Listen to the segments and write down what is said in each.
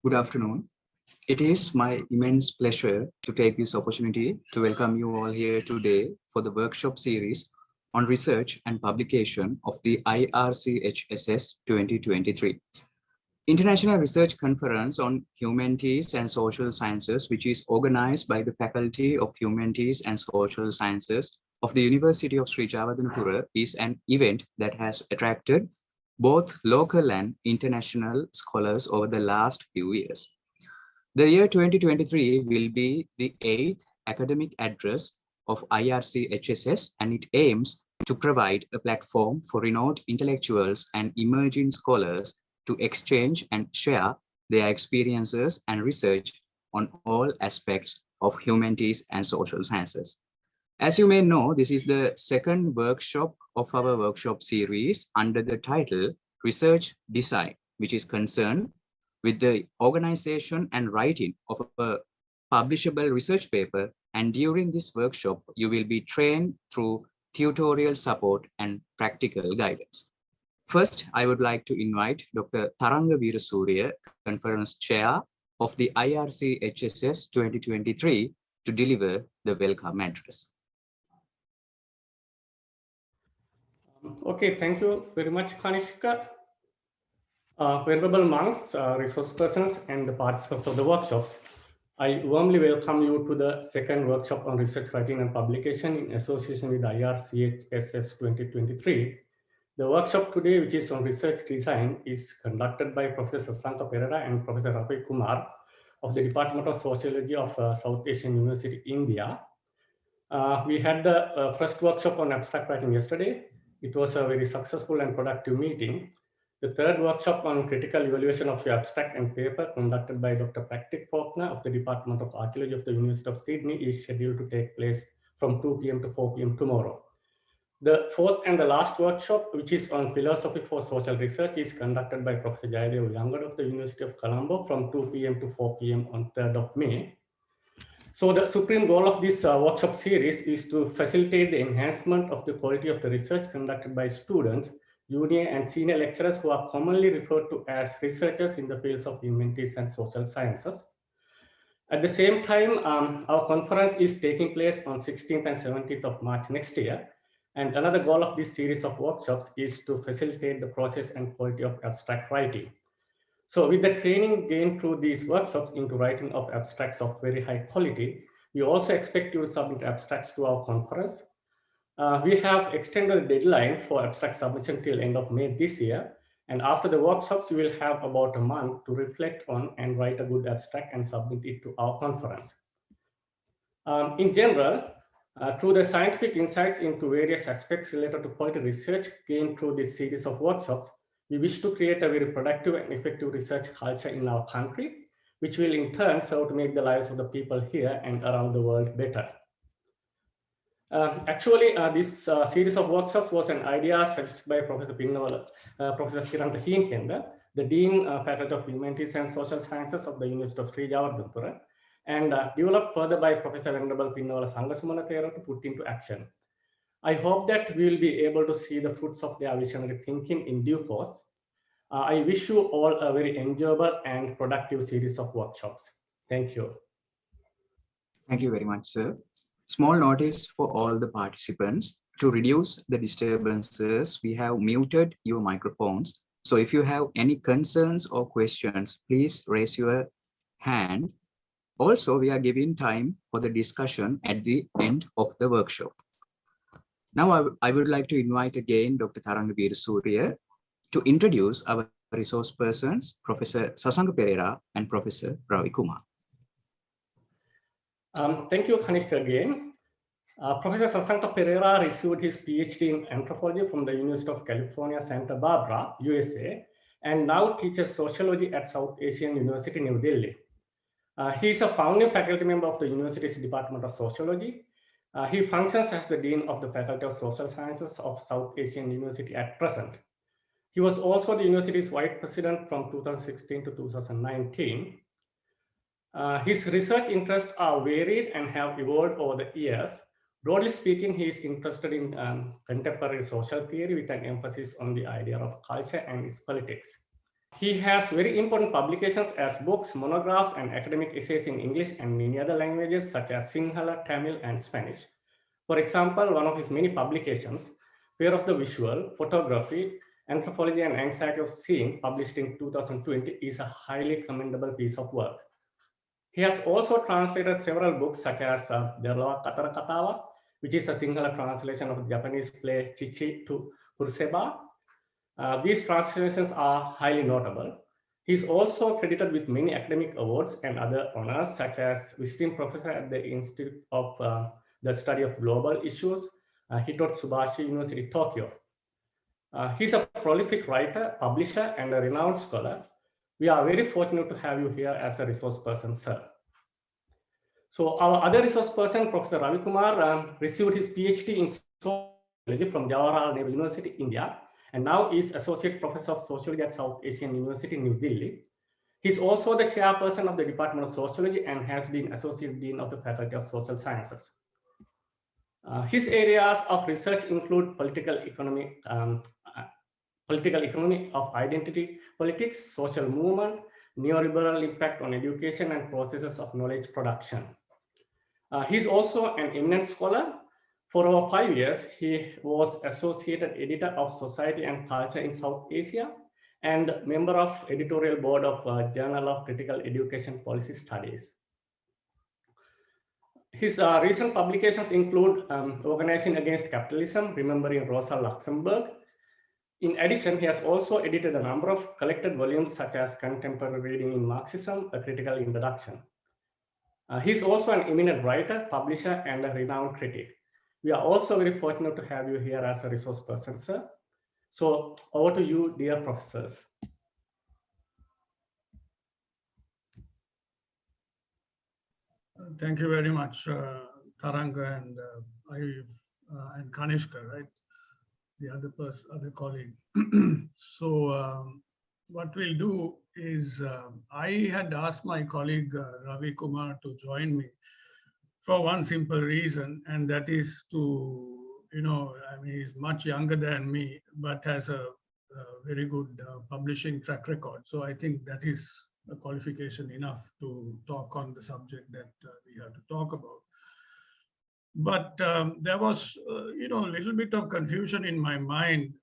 Good afternoon. It is my immense pleasure to take this opportunity to welcome you all here today for the workshop series on research and publication of the IRCHSS 2023. International Research Conference on Humanities and Social Sciences, which is organized by the Faculty of Humanities and Social Sciences of the University of Sri Jawadanapura, is an event that has attracted both local and international scholars over the last few years. The year 2023 will be the 8th academic address of IRCHSS, and it aims to provide a platform for renowned intellectuals and emerging scholars to exchange and share their experiences and research on all aspects of humanities and social sciences. As you may know, this is the second workshop of our workshop series under the title Research Design, which is concerned with the organization and writing of a publishable research paper. And during this workshop, you will be trained through tutorial support and practical guidance. First, I would like to invite Dr. Tharanga Veerasooriya, Conference Chair of the IRCHSS 2023, to deliver the welcome address. Okay, thank you very much, Kanishka. Venerable monks, resource persons, and the participants of the workshops, I warmly welcome you to the second workshop on research writing and publication in association with IRCHSS 2023. The workshop today, which is on research design, is conducted by Professor Sasanka Perera and Professor Ravi Kumar of the Department of Sociology of South Asian University, India. We had the first workshop on abstract writing yesterday. It was a very successful and productive meeting. The third workshop on critical evaluation of abstract and paper, conducted by Dr. Patrick Faulkner of the Department of Archaeology of the University of Sydney, is scheduled to take place from 2 p.m. to 4 p.m. tomorrow. The fourth and the last workshop, which is on philosophy for social research, is conducted by Professor Jayadev Yangad of the University of Colombo from 2 p.m. to 4 p.m. on 3rd of May. So the supreme goal of this workshop series is to facilitate the enhancement of the quality of the research conducted by students, junior and senior lecturers who are commonly referred to as researchers in the fields of humanities and social sciences. At the same time, our conference is taking place on 16th and 17th of March next year. And another goal of this series of workshops is to facilitate the process and quality of abstract writing. So with the training gained through these workshops into writing of abstracts of very high quality, we also expect you to submit abstracts to our conference. We have extended the deadline for abstract submission till end of May this year. And after the workshops, we will have about a month to reflect on and write a good abstract and submit it to our conference. In general, through the scientific insights into various aspects related to quality research gained through this series of workshops, we wish to create a very productive and effective research culture in our country, which will in turn serve to make the lives of the people here and around the world better. This series of workshops was an idea suggested by Professor Professor Siranta Heenkenda, the Dean, Faculty of Humanities and Social Sciences of the University of Sri Jawadanapura, and developed further by Professor Venerable Pinnavala Sangasumana Thera to put into action. I hope that we will be able to see the fruits of their visionary thinking in due course. I wish you all a very enjoyable and productive series of workshops. Thank you. Thank you very much, sir. Small notice for all the participants. To reduce the disturbances, we have muted your microphones. So if you have any concerns or questions, please raise your hand. Also, we are giving time for the discussion at the end of the workshop. Now, I would like to invite again Dr. Tharanga Veerasooriya to introduce our resource persons, Professor Sasanka Perera and Professor Ravi Kumar. Thank you, Kanishka, again. Professor Sasanka Perera received his PhD in anthropology from the University of California, Santa Barbara, USA, and now teaches sociology at South Asian University, New Delhi. He is a founding faculty member of the university's Department of Sociology. He functions as the Dean of the Faculty of Social Sciences of South Asian University at present. He was also the university's Vice President from 2016 to 2019. His research interests are varied and have evolved over the years. Broadly speaking, he is interested in contemporary social theory with an emphasis on the idea of culture and its politics. He has very important publications as books, monographs, and academic essays in English and many other languages such as Sinhala, Tamil, and Spanish. For example, one of his many publications, Fear of the Visual, Photography, Anthropology and Anxiety of Seeing, published in 2020, is a highly commendable piece of work. He has also translated several books such as Derlawa Katara Katawa, which is a Sinhala translation of the Japanese play Chichi to Purseba. These translations are highly notable. He's also credited with many academic awards and other honors, such as visiting professor at the Institute of the Study of Global Issues, Hitotsubashi University, Tokyo. He's a prolific writer, publisher, and a renowned scholar. We are very fortunate to have you here as a resource person, sir. So our other resource person, Professor Ravi Kumar, received his PhD in sociology from Jawaharlal Nehru University, India, and now is Associate Professor of Sociology at South Asian University, New Delhi. He's also the chairperson of the Department of Sociology and has been Associate Dean of the Faculty of Social Sciences. His areas of research include political economy of identity politics, social movement, neoliberal impact on education, and processes of knowledge production. He's also an eminent scholar. For over 5 years, he was Associated Editor of Society and Culture in South Asia and member of editorial board of Journal of Critical Education Policy Studies. His recent publications include Organizing Against Capitalism, Remembering Rosa Luxemburg. In addition, he has also edited a number of collected volumes such as Contemporary Reading in Marxism, A Critical Introduction. He's also an eminent writer, publisher, and a renowned critic. We are also very fortunate to have you here as a resource person, sir. So over to you, dear professors. Thank you very much, Sasanka and Kanishka, right? The other colleague. So what we'll do is I had asked my colleague Ravi Kumar to join me for one simple reason, and that is to, I mean, he's much younger than me, but has a very good publishing track record. So I think that is a qualification enough to talk on the subject that we have to talk about. But there was, a little bit of confusion in my mind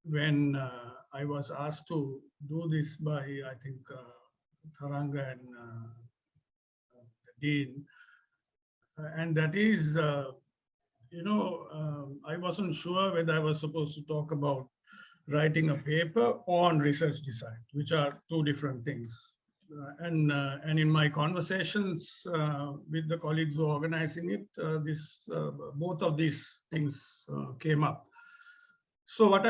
when I was asked to do this by, I think, Sasanka and the Dean. And that is, I wasn't sure whether I was supposed to talk about writing a paper on research design, which are two different things. And in my conversations with the colleagues who are organizing it, both of these things came up. So what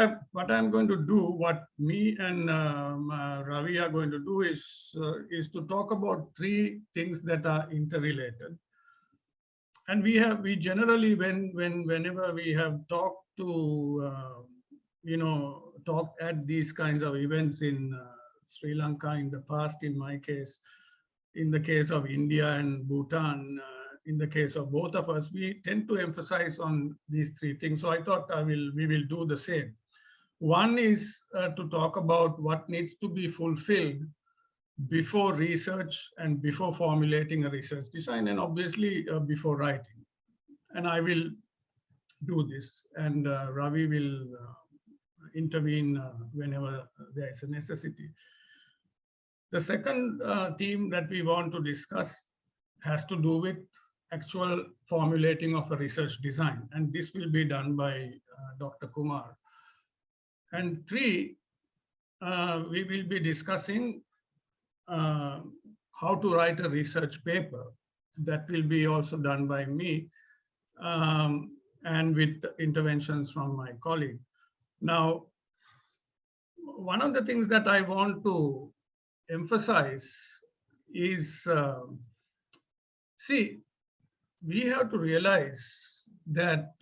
I'm going to do, what me and Ravi are going to do is to talk about three things that are interrelated. And we generally, whenever we have talked to, talked at these kinds of events in Sri Lanka in the past, in my case, in the case of India and Bhutan, in the case of both of us, we tend to emphasize on these three things. So I thought we will do the same. One is to talk about what needs to be fulfilled before research and before formulating a research design, and obviously before writing. And I will do this, and Ravi will intervene whenever there is a necessity. The second theme that we want to discuss has to do with actual formulating of a research design, and this will be done by Dr. Kumar. And three, we will be discussing how to write a research paper. That will be also done by me and with interventions from my colleague. Now, one of the things that I want to emphasize is, see, we have to realize that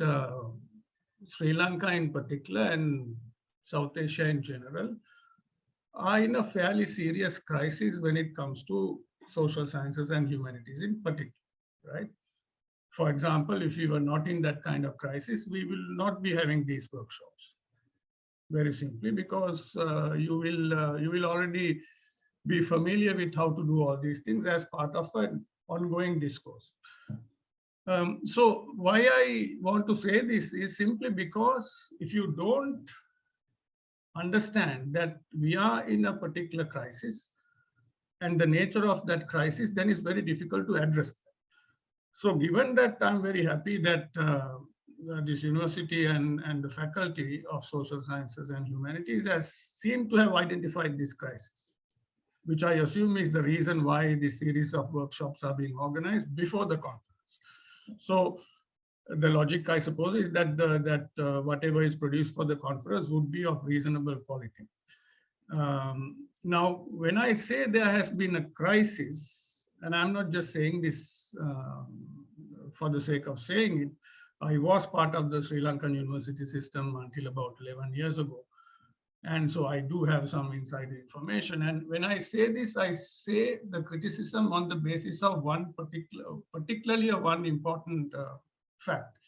Sri Lanka in particular and South Asia in general are in a fairly serious crisis when it comes to social sciences and humanities in particular, right? For example, if we were not in that kind of crisis, we will not be having these workshops. very simply, because you will already be familiar with how to do all these things as part of an ongoing discourse. So why I want to say this is simply because if you don't understand that we are in a particular crisis and the nature of that crisis, then it's very difficult to address that. So given that, I'm very happy that this university and the faculty of social sciences and humanities has seemed to have identified this crisis, which I assume is the reason why this series of workshops are being organized before the conference. So the logic, I suppose, is that whatever is produced for the conference would be of reasonable quality. Now, when I say there has been a crisis, and I'm not just saying this for the sake of saying it, I was part of the Sri Lankan university system until about 11 years ago. And so I do have some inside information. And when I say this, I say the criticism on the basis of particularly one important fact.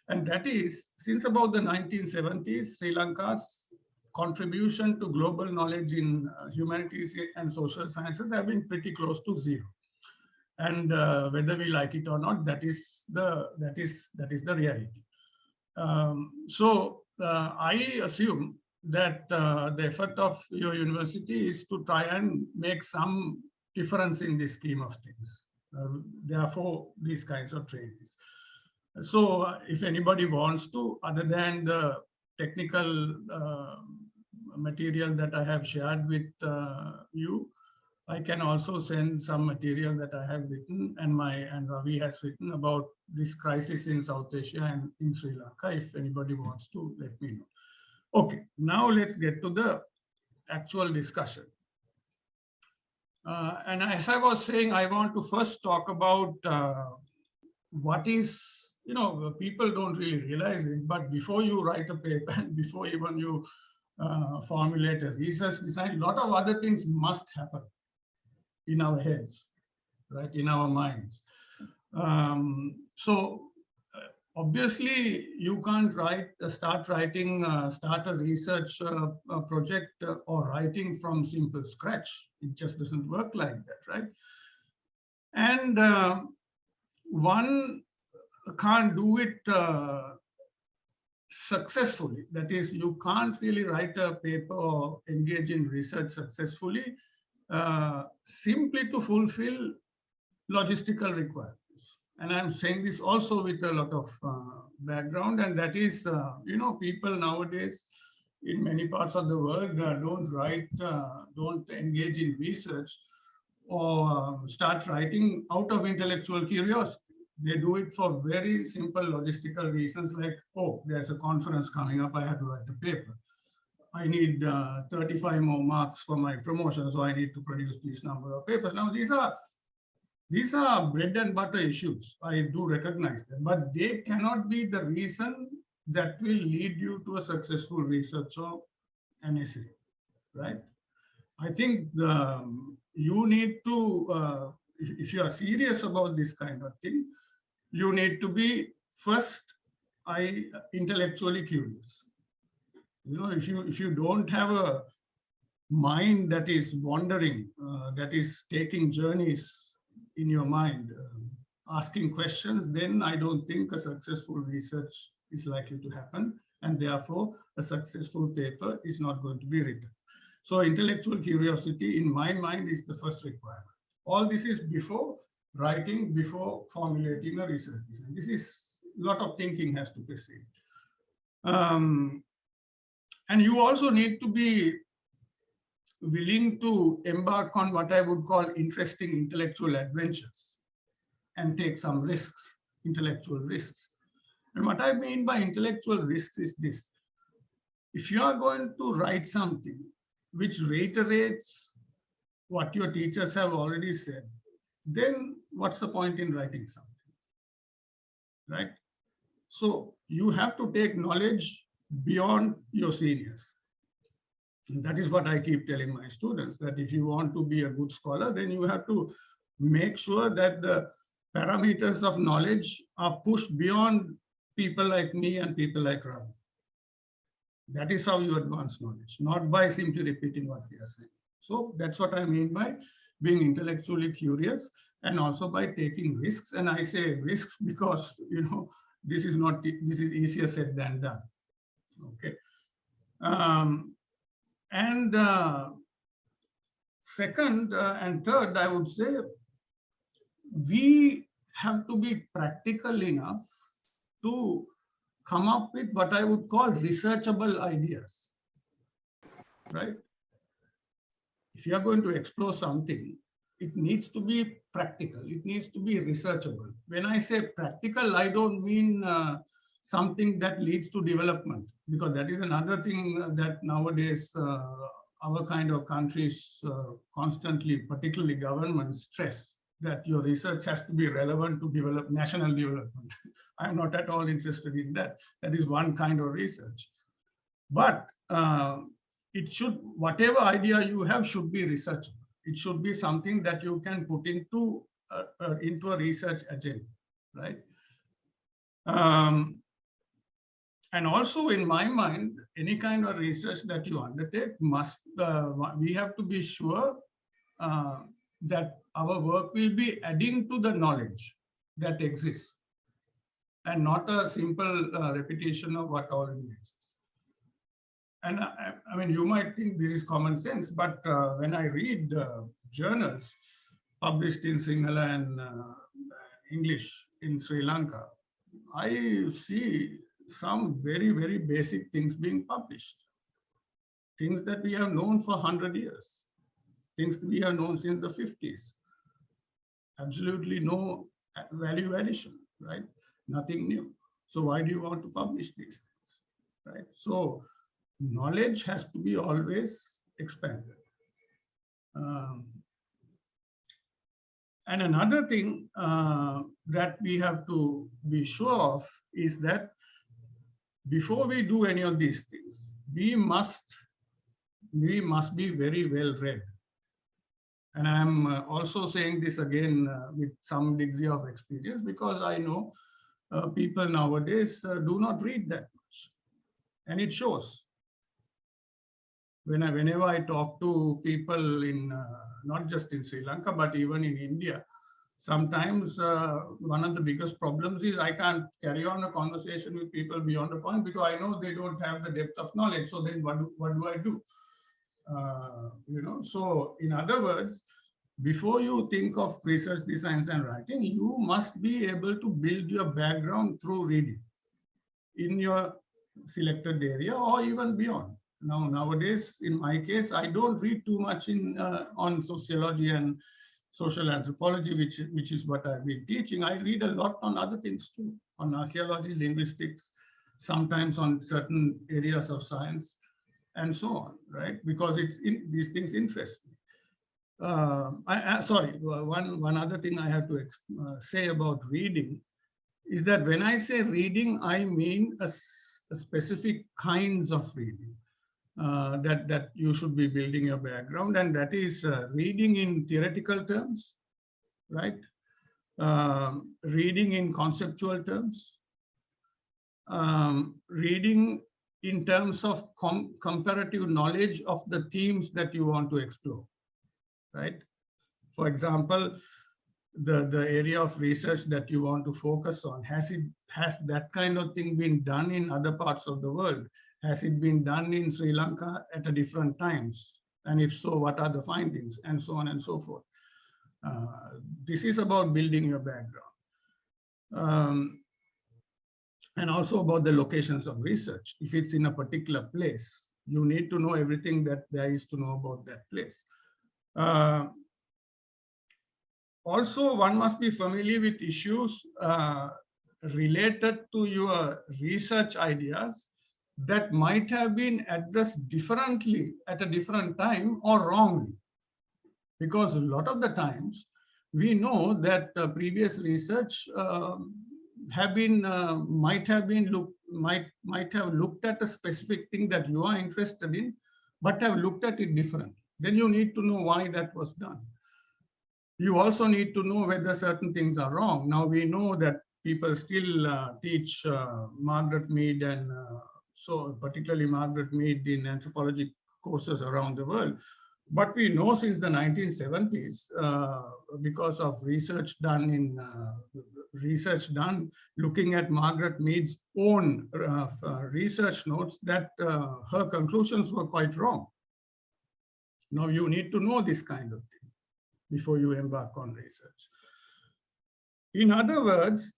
And that is, since about the 1970s, Sri Lanka's contribution to global knowledge in humanities and social sciences have been pretty close to zero. And whether we like it or not, that is the reality. So I assume that the effort of your university is to try and make some difference in this scheme of things. Therefore, these kinds of trainings. So if anybody wants to, other than the technical material that I have shared with you, I can also send some material that I have written and Ravi has written about this crisis in South Asia and in Sri Lanka. If anybody wants to, let me know. Okay, now let's get to the actual discussion. And as I was saying, I want to first talk about what is, people don't really realize it, but before you write a paper and before even you formulate a research design, a lot of other things must happen in our heads, right, in our minds. So obviously, you can't start a research project or writing from simple scratch. It just doesn't work like that, right? And one can't do it successfully. That is, you can't really write a paper or engage in research successfully simply to fulfill logistical requirements. And I'm saying this also with a lot of background, and that is, people nowadays in many parts of the world don't engage in research or start writing out of intellectual curiosity. They do it for very simple logistical reasons like, oh, there's a conference coming up, I have to write a paper. I need 35 more marks for my promotion, so I need to produce this number of papers. Now, these are bread and butter issues. I do recognize them, but they cannot be the reason that will lead you to a successful research or an essay, right? I think you need to, if you are serious about this kind of thing, you need to be first, intellectually curious. If you don't have a mind that is wandering, that is taking journeys in your mind, asking questions, then I don't think a successful research is likely to happen, and therefore a successful paper is not going to be written. So intellectual curiosity, in my mind, is the first requirement. All this is before writing, before formulating a research design. This is a lot of thinking has to precede. And you also need to be willing to embark on what I would call interesting intellectual adventures and take some risks, intellectual risks. And what I mean by intellectual risks is this. If you are going to write something which reiterates what your teachers have already said, then what's the point in writing something, right? So you have to take knowledge beyond your seniors. And that is what I keep telling my students, that if you want to be a good scholar, then you have to make sure that the parameters of knowledge are pushed beyond people like me and people like Ravi. That is how you advance knowledge, not by simply repeating what we are saying. So that's what I mean by being intellectually curious, and also by taking risks. And I say risks because, this is easier said than done. Okay. And second and third, I would say, we have to be practical enough to come up with what I would call researchable ideas, right? If you are going to explore something, it needs to be practical. It needs to be researchable. When I say practical, I don't mean something that leads to development, because that is another thing that nowadays our kind of countries constantly, particularly governments, stress that your research has to be relevant to develop national development. I'm not at all interested in that. That is one kind of research. But it should, whatever idea you have should be researchable. It should be something that you can put into a research agenda, right? And also, in my mind, any kind of research that you undertake must, we have to be sure that our work will be adding to the knowledge that exists, and not a simple repetition of what already exists. And I mean, you might think this is common sense, but when I read journals published in Sinhala and English in Sri Lanka, I see some very, very basic things being published. Things that we have known for 100 years. Things that we have known since the 50s. Absolutely no value addition, right? Nothing new. So why do you want to publish these things, right? So knowledge has to be always expanded. And another thing that we have to be sure of is that before we do any of these things, we must be very well read. And I'm also saying this again with some degree of experience, because I know people nowadays do not read that much, and it shows. Whenever I talk to people in, not just in Sri Lanka, but even in India, sometimes one of the biggest problems is I can't carry on a conversation with people beyond a point, because I know they don't have the depth of knowledge. So then what do I do? So in other words, before you think of research, designs, and writing, you must be able to build your background through reading in your selected area or even beyond. Nowadays, in my case, I don't read too much on sociology and social anthropology, which is what I've been teaching. I read a lot on other things too, on archaeology, linguistics, sometimes on certain areas of science, and so on, right? Because these things interest me. Sorry, one other thing I have to say about reading is that when I say reading, I mean a specific kinds of reading that you should be building your background, and that is reading in theoretical terms, right? Reading in conceptual terms, reading in terms of comparative knowledge of the themes that you want to explore, right? For example, the area of research that you want to focus on, has that kind of thing been done in other parts of the world? Has it been done in Sri Lanka at a different times? And if so, what are the findings? And so on and so forth. This is about building your background. And also about the locations of research. If it's in a particular place, you need to know everything that there is to know about that place. Also, one must be familiar with issues related to your research ideas that might have been addressed differently at a different time or wrongly. Because a lot of the times we know that previous research might have looked at a specific thing that you are interested in, but have looked at it differently. Then you need to know why that was done. You also need to know whether certain things are wrong. Now we know that people still teach Margaret Mead and So particularly Margaret Mead in anthropology courses around the world. But we know since the 1970s, because of research done looking at Margaret Mead's own research notes, that her conclusions were quite wrong. Now you need to know this kind of thing before you embark on research. In other words,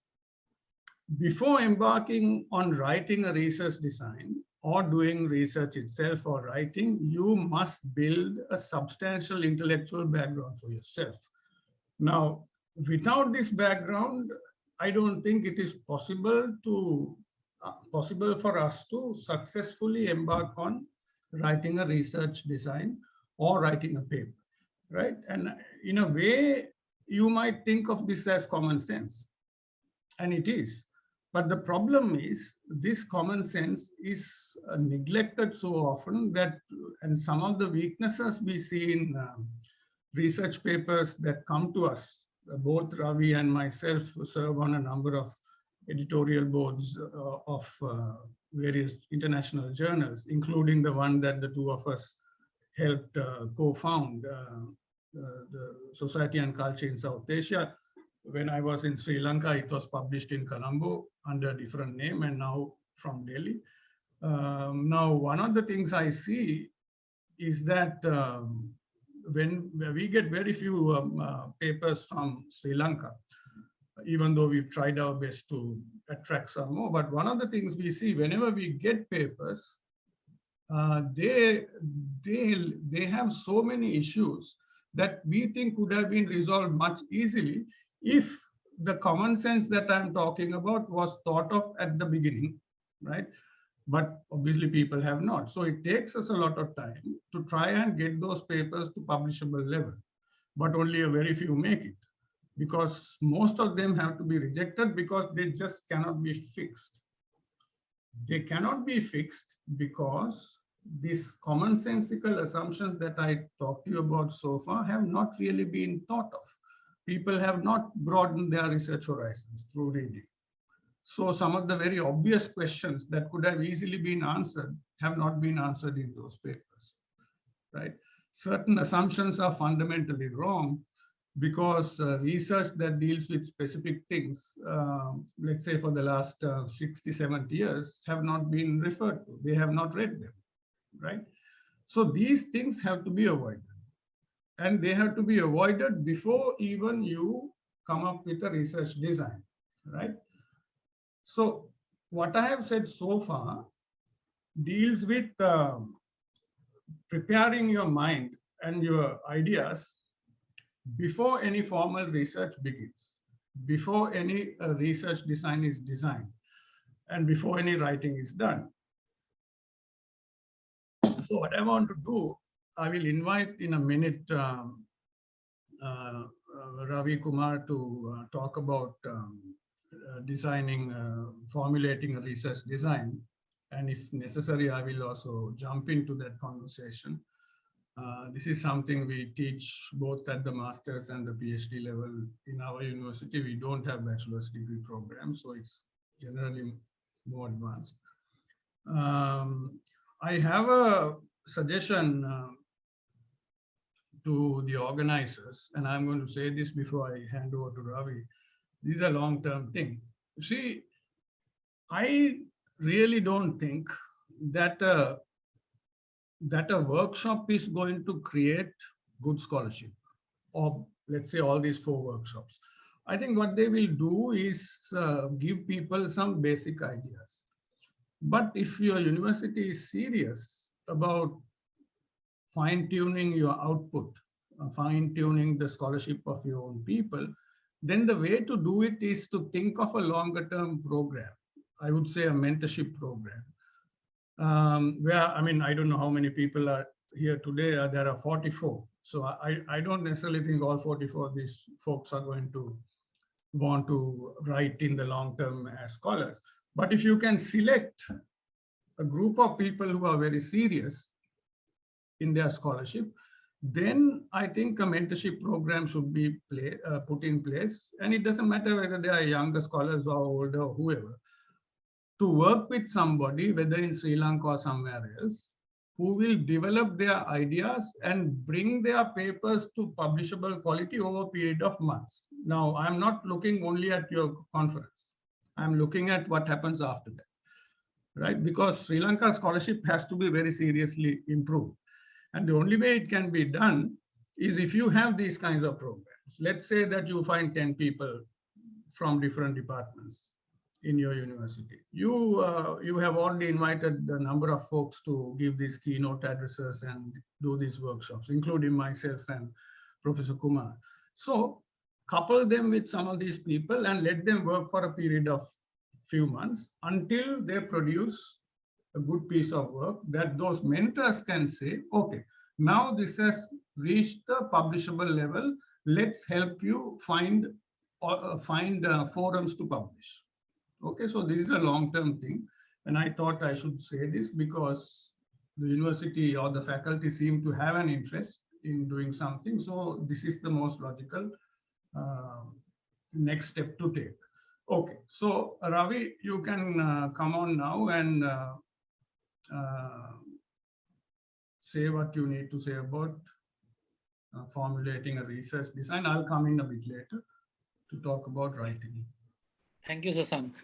before embarking on writing a research design or doing research itself or writing, you must build a substantial intellectual background for yourself. Now, without this background, I don't think it is possible for us to successfully embark on writing a research design or writing a paper, right? And in a way, you might think of this as common sense, and it is. But the problem is this common sense is neglected so often that, and some of the weaknesses we see in research papers that come to us, both Ravi and myself serve on a number of editorial boards of various international journals, including the one that the two of us helped co-found, the Society and Culture in South Asia. When I was in Sri Lanka, it was published in Colombo under a different name, and now from Delhi. Now, one of the things I see is that when we get very few papers from Sri Lanka, even though we've tried our best to attract some more, but one of the things we see whenever we get papers, they have so many issues that we think could have been resolved much easily if the common sense that I'm talking about was thought of at the beginning, right? But obviously people have not. So it takes us a lot of time to try and get those papers to publishable level, but only a very few make it, because most of them have to be rejected because they just cannot be fixed. They cannot be fixed because these commonsensical assumptions that I talked to you about so far have not really been thought of. People have not broadened their research horizons through reading. So some of the very obvious questions that could have easily been answered have not been answered in those papers, right? Certain assumptions are fundamentally wrong because research that deals with specific things, let's say for the last 60, 70 years, have not been referred to. They have not read them, right? So these things have to be avoided. And they have to be avoided before even you come up with a research design, right? So what I have said so far deals with preparing your mind and your ideas before any formal research begins, before any research design is designed, and before any writing is done. So what I want to do, I will invite in a minute Ravi, Kumar to talk about formulating a research design. And if necessary, I will also jump into that conversation. This is something we teach both at the master's and the PhD level. In our university, we don't have bachelor's degree programs, so it's generally more advanced. I have a suggestion to the organizers, and I'm going to say this before I hand over to Ravi. This is a long-term thing. See, I really don't think that a workshop is going to create good scholarship, or let's say all these 4 workshops. I think what they will do is give people some basic ideas. But if your university is serious about fine-tuning your output, fine-tuning the scholarship of your own people, then the way to do it is to think of a longer-term program. I would say a mentorship program. Where, I mean, I don't know how many people are here today. There are 44. So I don't necessarily think all 44 of these folks are going to want to write in the long term as scholars. But if you can select a group of people who are very serious in their scholarship, then I think a mentorship program should be put in place. And it doesn't matter whether they are younger scholars or older or whoever. to work with somebody, whether in Sri Lanka or somewhere else, who will develop their ideas and bring their papers to publishable quality over a period of months. Now, I'm not looking only at your conference. I'm looking at what happens after that, right? Because Sri Lanka scholarship has to be very seriously improved. And the only way it can be done is if you have these kinds of programs. Let's say that you find 10 people from different departments in your university. You have already invited a number of folks to give these keynote addresses and do these workshops, including myself and Professor Kumar. So couple them with some of these people and let them work for a period of few months until they produce a good piece of work that those mentors can say, okay, now this has reached the publishable level. Let's help you find forums to publish. Okay, so this is a long-term thing. And I thought I should say this because the university or the faculty seem to have an interest in doing something. So this is the most logical next step to take. Okay, so Ravi, you can come on now and say what you need to say about formulating a research design. I'll come in a bit later to talk about writing. Thank you, Sasanka.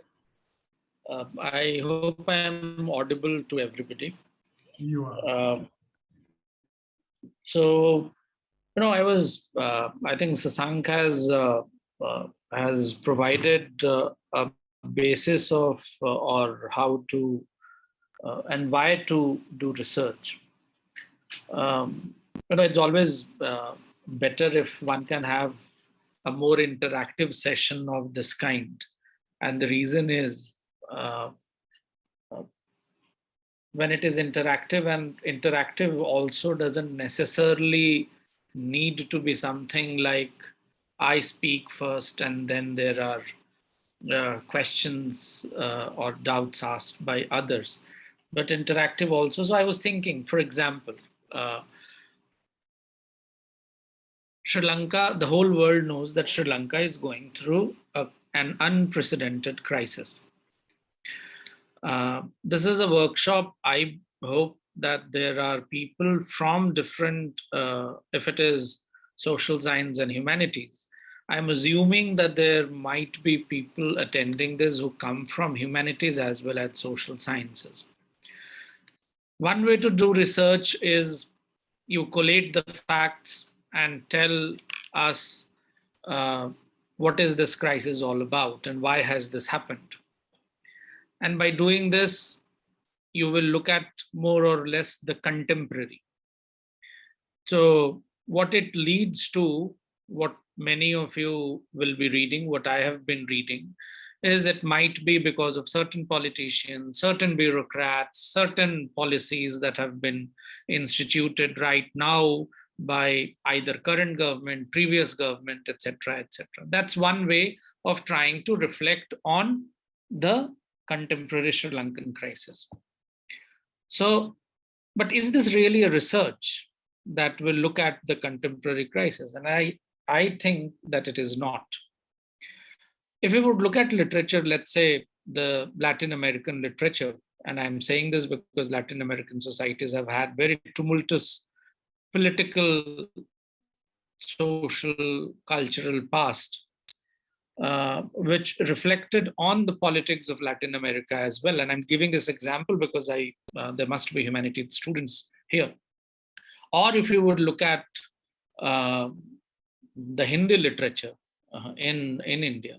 I hope I am audible to everybody. You are. So, I think Sasanka has provided a basis of or how to and why to do research. It's always better if one can have a more interactive session of this kind. And the reason is when it is interactive, and interactive also doesn't necessarily need to be something like I speak first and then there are questions or doubts asked by others, but interactive also. So I was thinking, for example, Sri Lanka, the whole world knows that Sri Lanka is going through an unprecedented crisis. This is a workshop. I hope that there are people from different, if it is social science and humanities, I'm assuming that there might be people attending this who come from humanities as well as social sciences. One way to do research is you collate the facts and tell us what is this crisis all about and why has this happened. And by doing this, you will look at more or less the contemporary. So what it leads to, what many of you will be reading, what I have been reading, is it might be because of certain politicians, certain bureaucrats, certain policies that have been instituted right now by either current government, previous government, etc., etc. That's one way of trying to reflect on the contemporary Sri Lankan crisis. So, but is this really a research that will look at the contemporary crisis? And I think that it is not. If we would look at literature, let's say the Latin American literature, and I'm saying this because Latin American societies have had very tumultuous political, social, cultural past, which reflected on the politics of Latin America as well. And I'm giving this example because there must be humanities students here. Or if you would look at the Hindi literature in India,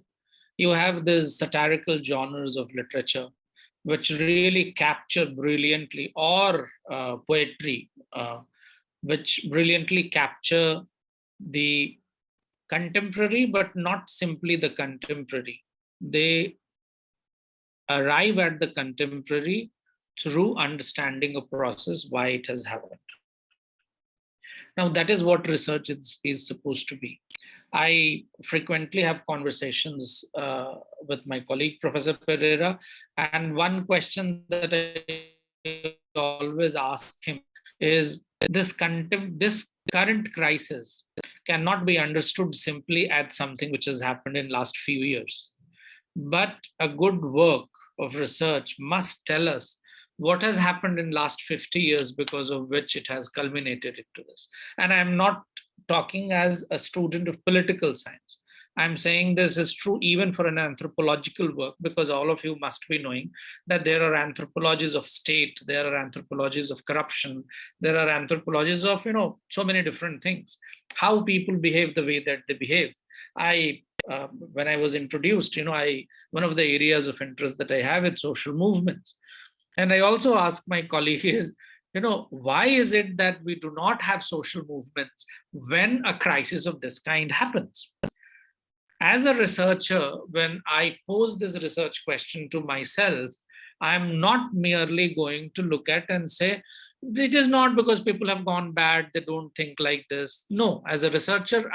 you have these satirical genres of literature which really capture brilliantly, or poetry, which brilliantly capture the contemporary, but not simply the contemporary. They arrive at the contemporary through understanding a process, why it has happened. Now, that is what research is supposed to be. I frequently have conversations with my colleague, Professor Perera, and one question that I always ask him is, this current crisis cannot be understood simply as something which has happened in last few years, but a good work of research must tell us what has happened in last 50 years because of which it has culminated into this. And I'm not talking as a student of political science. I'm saying this is true even for an anthropological work, because all of you must be knowing that there are anthropologies of state, there are anthropologies of corruption, there are anthropologies of, so many different things, how people behave the way that they behave. When I was introduced, one of the areas of interest that I have is social movements. And I also asked my colleague is, why is it that we do not have social movements when a crisis of this kind happens? As a researcher, when I pose this research question to myself, I'm not merely going to look at and say, it is not because people have gone bad, they don't think like this. No, as a researcher,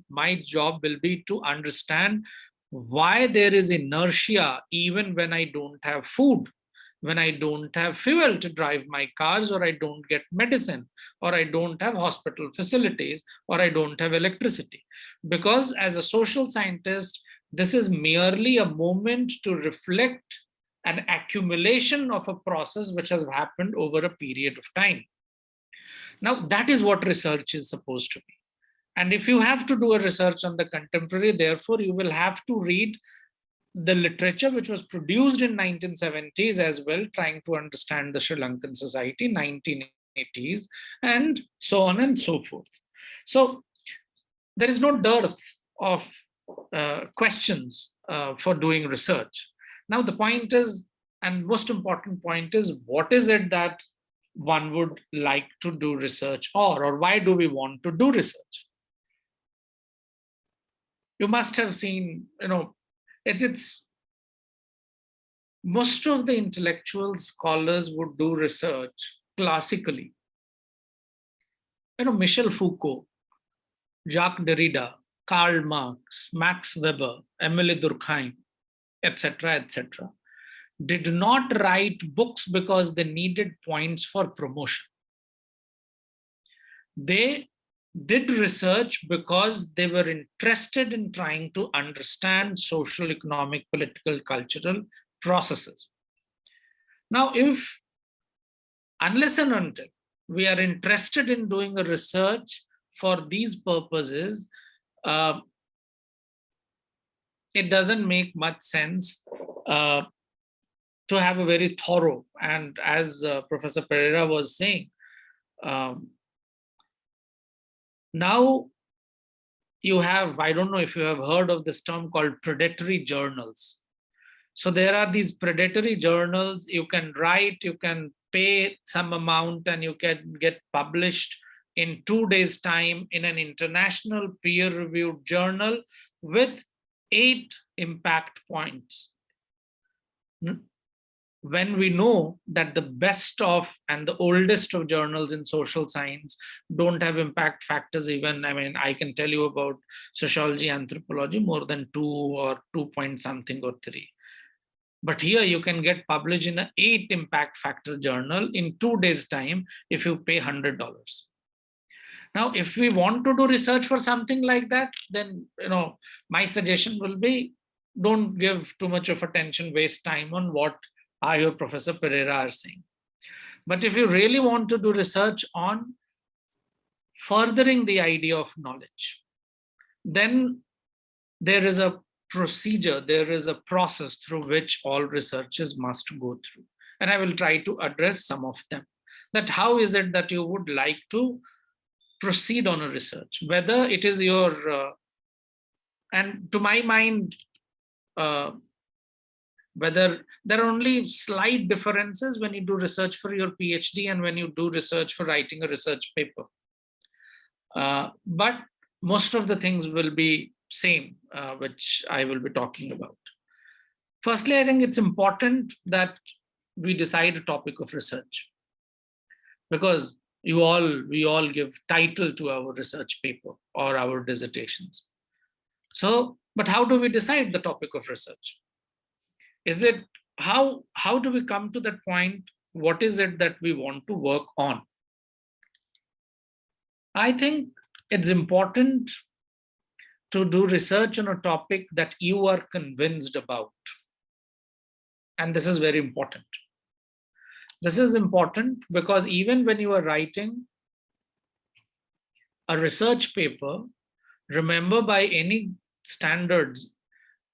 my job will be to understand why there is inertia even when I don't have food, when I don't have fuel to drive my cars, or I don't get medicine, or I don't have hospital facilities, or I don't have electricity. Because as a social scientist, this is merely a moment to reflect an accumulation of a process which has happened over a period of time. Now, that is what research is supposed to be. And if you have to do a research on the contemporary, therefore, you will have to read the literature which was produced in 1970s as well, trying to understand the Sri Lankan society, 1980s, and so on and so forth. So there is no dearth of questions for doing research. Now the point is, and most important point is, what is it that one would like to do research or why do we want to do research? You must have seen, it's most of the intellectual scholars would do research classically. Michel Foucault, Jacques Derrida, Karl Marx, Max Weber, Émile Durkheim, etc., did not write books because they needed points for promotion. They did research because they were interested in trying to understand social, economic, political, cultural processes. Now, unless and until we are interested in doing a research for these purposes, it doesn't make much sense to have a very thorough, and as Professor Perera was saying, now you have, I don't know if you have heard of this term called predatory journals. So there are these predatory journals, you can write, you can pay some amount and you can get published in 2 days' time in an international peer-reviewed journal with 8 impact points. When we know that the best of and the oldest of journals in social science don't have impact factors even, I can tell you about sociology, anthropology, more than 2 or 2 point something or 3. But here you can get published in an 8 impact factor journal in 2 days' time if you pay $100. Now, if we want to do research for something like that, then my suggestion will be, don't give too much of attention, waste time on what I or Professor Perera are saying. But if you really want to do research on furthering the idea of knowledge, then there is a procedure, there is a process through which all researchers must go through. And I will try to address some of them. That how is it that you would like to proceed on a research, whether it is your, and to my mind, whether there are only slight differences when you do research for your PhD and when you do research for writing a research paper. But most of the things will be same, which I will be talking about. Firstly, I think it's important that we decide a topic of research, because we all give title to our research paper or our dissertations. So, but how do we decide the topic of research? Is it, how do we come to that point? What is it that we want to work on? I think it's important to do research on a topic that you are convinced about. And this is very important. This is important because even when you are writing a research paper, remember, by any standards,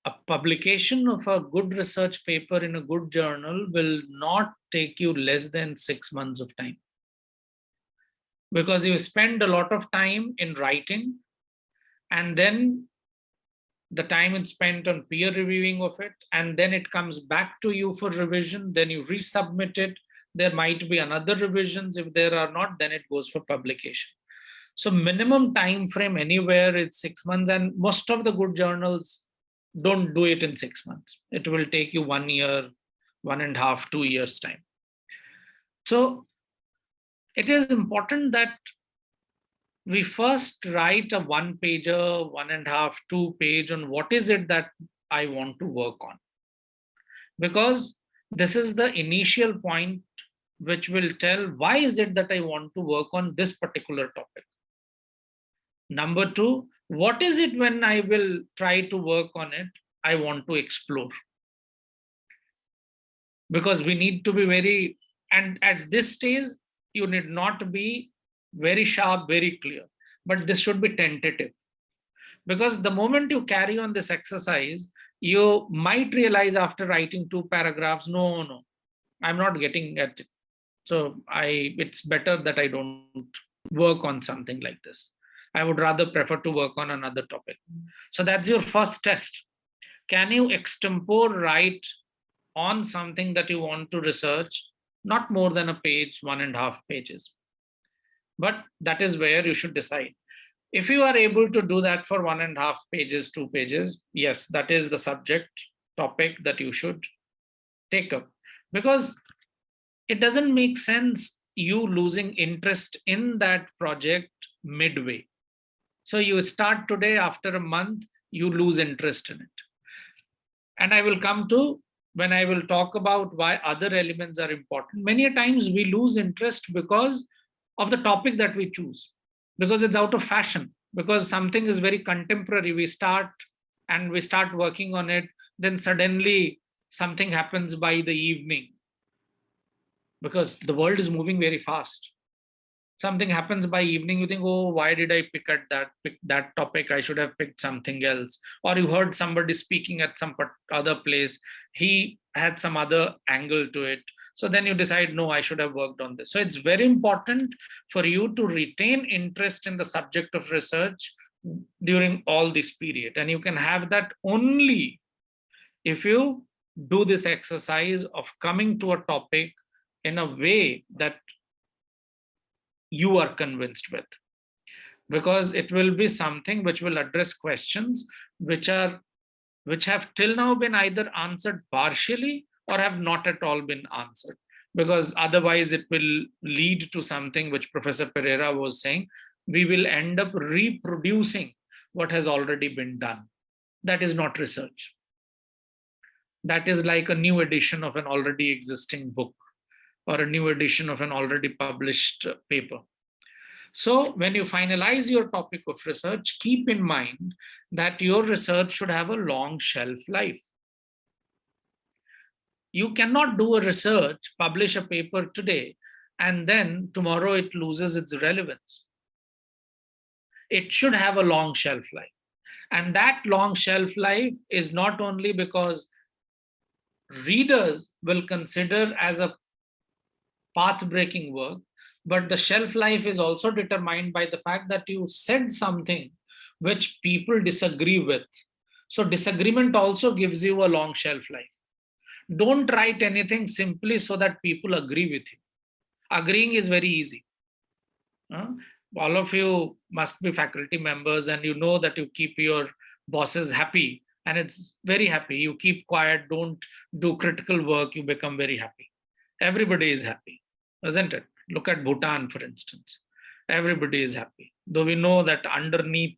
a publication of a good research paper in a good journal will not take you less than 6 months of time. Because you spend a lot of time in writing, and then the time it's spent on peer reviewing of it, and then it comes back to you for revision, then you resubmit it. There might be another revisions. If there are not, then it goes for publication. So minimum time frame anywhere is 6 months, and most of the good journals don't do it in 6 months. It will take you 1 year, 1.5, 2 years time. So it is important that we first write a 1-pager, 1.5, 2-page on what is it that I want to work on. Because this is the initial point which will tell why is it that I want to work on this particular topic. Number 2, what is it when I will try to work on it, I want to explore. Because we need to be very, and at this stage, you need not be very sharp, very clear, but this should be tentative. Because the moment you carry on this exercise, you might realize after writing 2 paragraphs, no, I'm not getting at it. So it's better that I don't work on something like this. I would rather prefer to work on another topic. So that's your first test. Can you extempore write on something that you want to research, not more than a page, 1.5 pages. But that is where you should decide. If you are able to do that for 1.5 pages, 2 pages, yes, that is the subject topic that you should take up. Because it doesn't make sense you losing interest in that project midway. So you start today, after a month, you lose interest in it. And I will come to, when I will talk about why other elements are important. Many times we lose interest because of the topic that we choose, because it's out of fashion, because something is very contemporary. We start working on it, then suddenly something happens by the evening, because the world is moving very fast. Something happens by evening, you think, oh, why did I pick that topic? I should have picked something else. Or you heard somebody speaking at some other place. He had some other angle to it. So then you decide, no, I should have worked on this. So it's very important for you to retain interest in the subject of research during all this period. And you can have that only if you do this exercise of coming to a topic in a way that you are convinced with, because it will be something which will address questions which have till now been either answered partially or have not at all been answered, because otherwise it will lead to something which Professor Perera was saying. We will end up reproducing what has already been done. That is not research. That is like a new edition of an already existing book, or a new edition of an already published paper. So when you finalize your topic of research, keep in mind that your research should have a long shelf life. You cannot do a research, publish a paper today, and then tomorrow it loses its relevance. It should have a long shelf life. And that long shelf life is not only because readers will consider as a path-breaking work, but the shelf life is also determined by the fact that you said something which people disagree with. So disagreement also gives you a long shelf life. Don't write anything simply so that people agree with you. Agreeing is very easy. All of you must be faculty members, and you know that you keep your bosses happy, and it's very happy. You keep quiet, don't do critical work, you become very happy. Everybody is happy, isn't it? Look at Bhutan, for instance. Everybody is happy. Though we know that underneath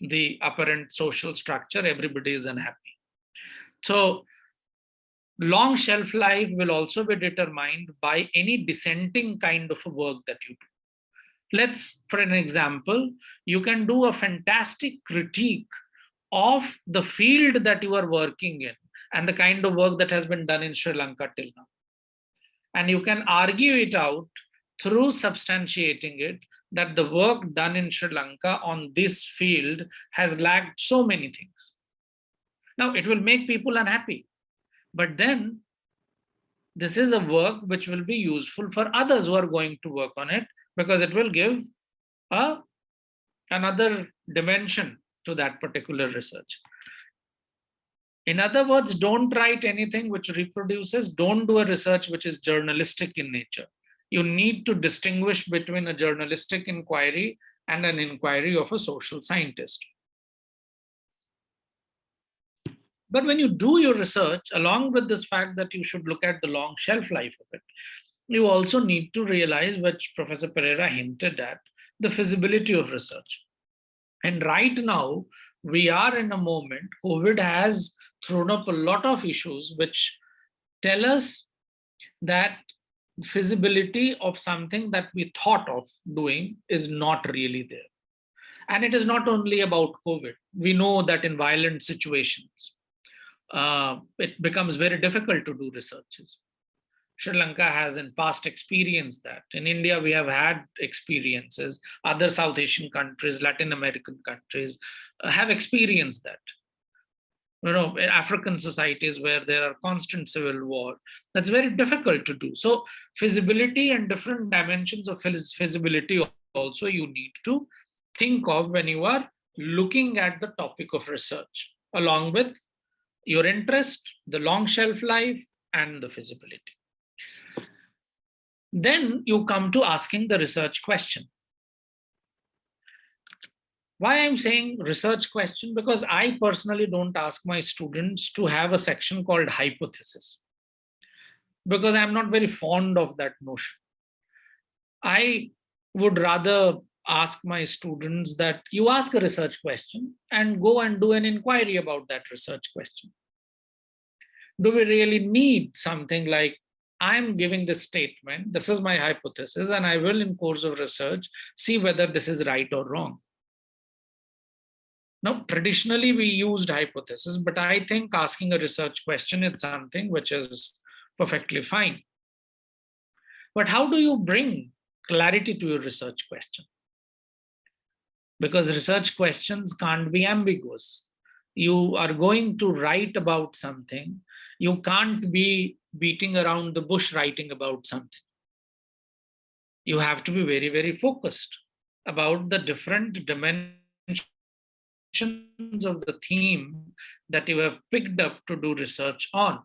the apparent social structure, everybody is unhappy. So long shelf life will also be determined by any dissenting kind of work that you do. Let's, for an example, you can do a fantastic critique of the field that you are working in, and the kind of work that has been done in Sri Lanka till now. And you can argue it out through substantiating it that the work done in Sri Lanka on this field has lacked so many things. Now, it will make people unhappy, but then this is a work which will be useful for others who are going to work on it, because it will give another dimension to that particular research. In other words, don't write anything which reproduces, don't do a research which is journalistic in nature. You need to distinguish between a journalistic inquiry and an inquiry of a social scientist. But when you do your research, along with this fact that you should look at the long shelf life of it, you also need to realize, which Professor Perera hinted at, the feasibility of research. And right now, we are in a moment, COVID has thrown up a lot of issues which tell us that feasibility of something that we thought of doing is not really there. And it is not only about COVID. We know that in violent situations, it becomes very difficult to do researches. Sri Lanka has in past experienced that. In India, we have had experiences. Other South Asian countries, Latin American countries have experienced that. You know, in African societies where there are constant civil war, that's very difficult to do. So feasibility and different dimensions of feasibility also you need to think of when you are looking at the topic of research, along with your interest, the long shelf life, and the feasibility. Then you come to asking the research question. Why I'm saying research question? Because I personally don't ask my students to have a section called hypothesis, because I'm not very fond of that notion. I would rather ask my students that you ask a research question and go and do an inquiry about that research question. Do we really need something like, I'm giving this statement, this is my hypothesis, and I will in course of research see whether this is right or wrong. Now, traditionally we used hypothesis, but I think asking a research question is something which is perfectly fine. But how do you bring clarity to your research question? Because research questions can't be ambiguous. You are going to write about something. You can't be beating around the bush writing about something. You have to be very, very focused about the different dimensions of the theme that you have picked up to do research on.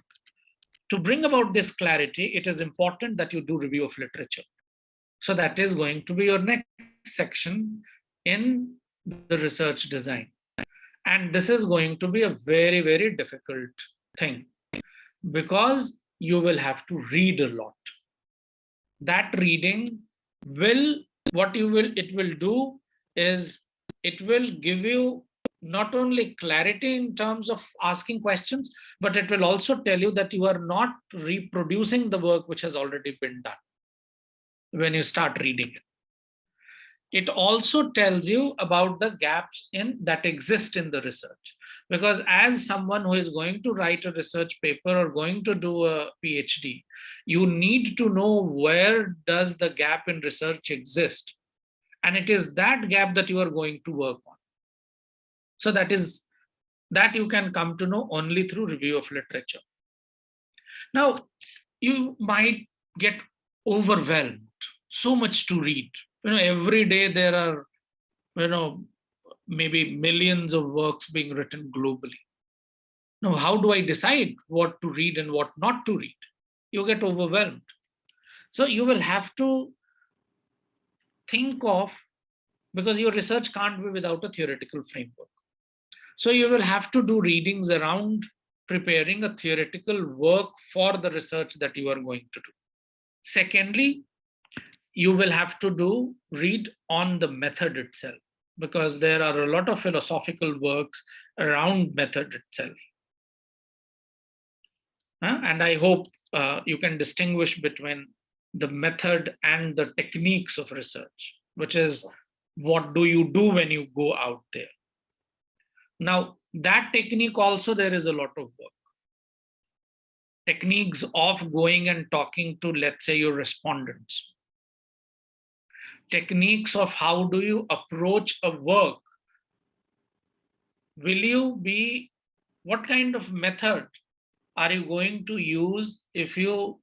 To bring about this clarity, it is important that you do review of literature. So that is going to be your next section in the research design. And this is going to be a very, very difficult thing, because you will have to read a lot. That reading will, it will do is it will give you not only clarity in terms of asking questions, but it will also tell you that you are not reproducing the work which has already been done when you start reading it. It also tells you about the gaps that exist in the research. Because as someone who is going to write a research paper or going to do a PhD, you need to know where does the gap in research exist. And it is that gap that you are going to work on. So that you can come to know only through review of literature. Now, you might get overwhelmed, so much to read. You know, every day there are, maybe millions of works being written globally. Now, how do I decide what to read and what not to read? You get overwhelmed. So you will have to think of, because your research can't be without a theoretical framework. So you will have to do readings around preparing a theoretical work for the research that you are going to do. Secondly, you will have to read on the method itself, because there are a lot of philosophical works around method itself. And I hope you can distinguish between the method and the techniques of research, which is what do you do when you go out there. Now, that technique also, there is a lot of work. techniques of going and talking to, let's say, your respondents, techniques of how do you approach a work. What kind of method are you going to use if you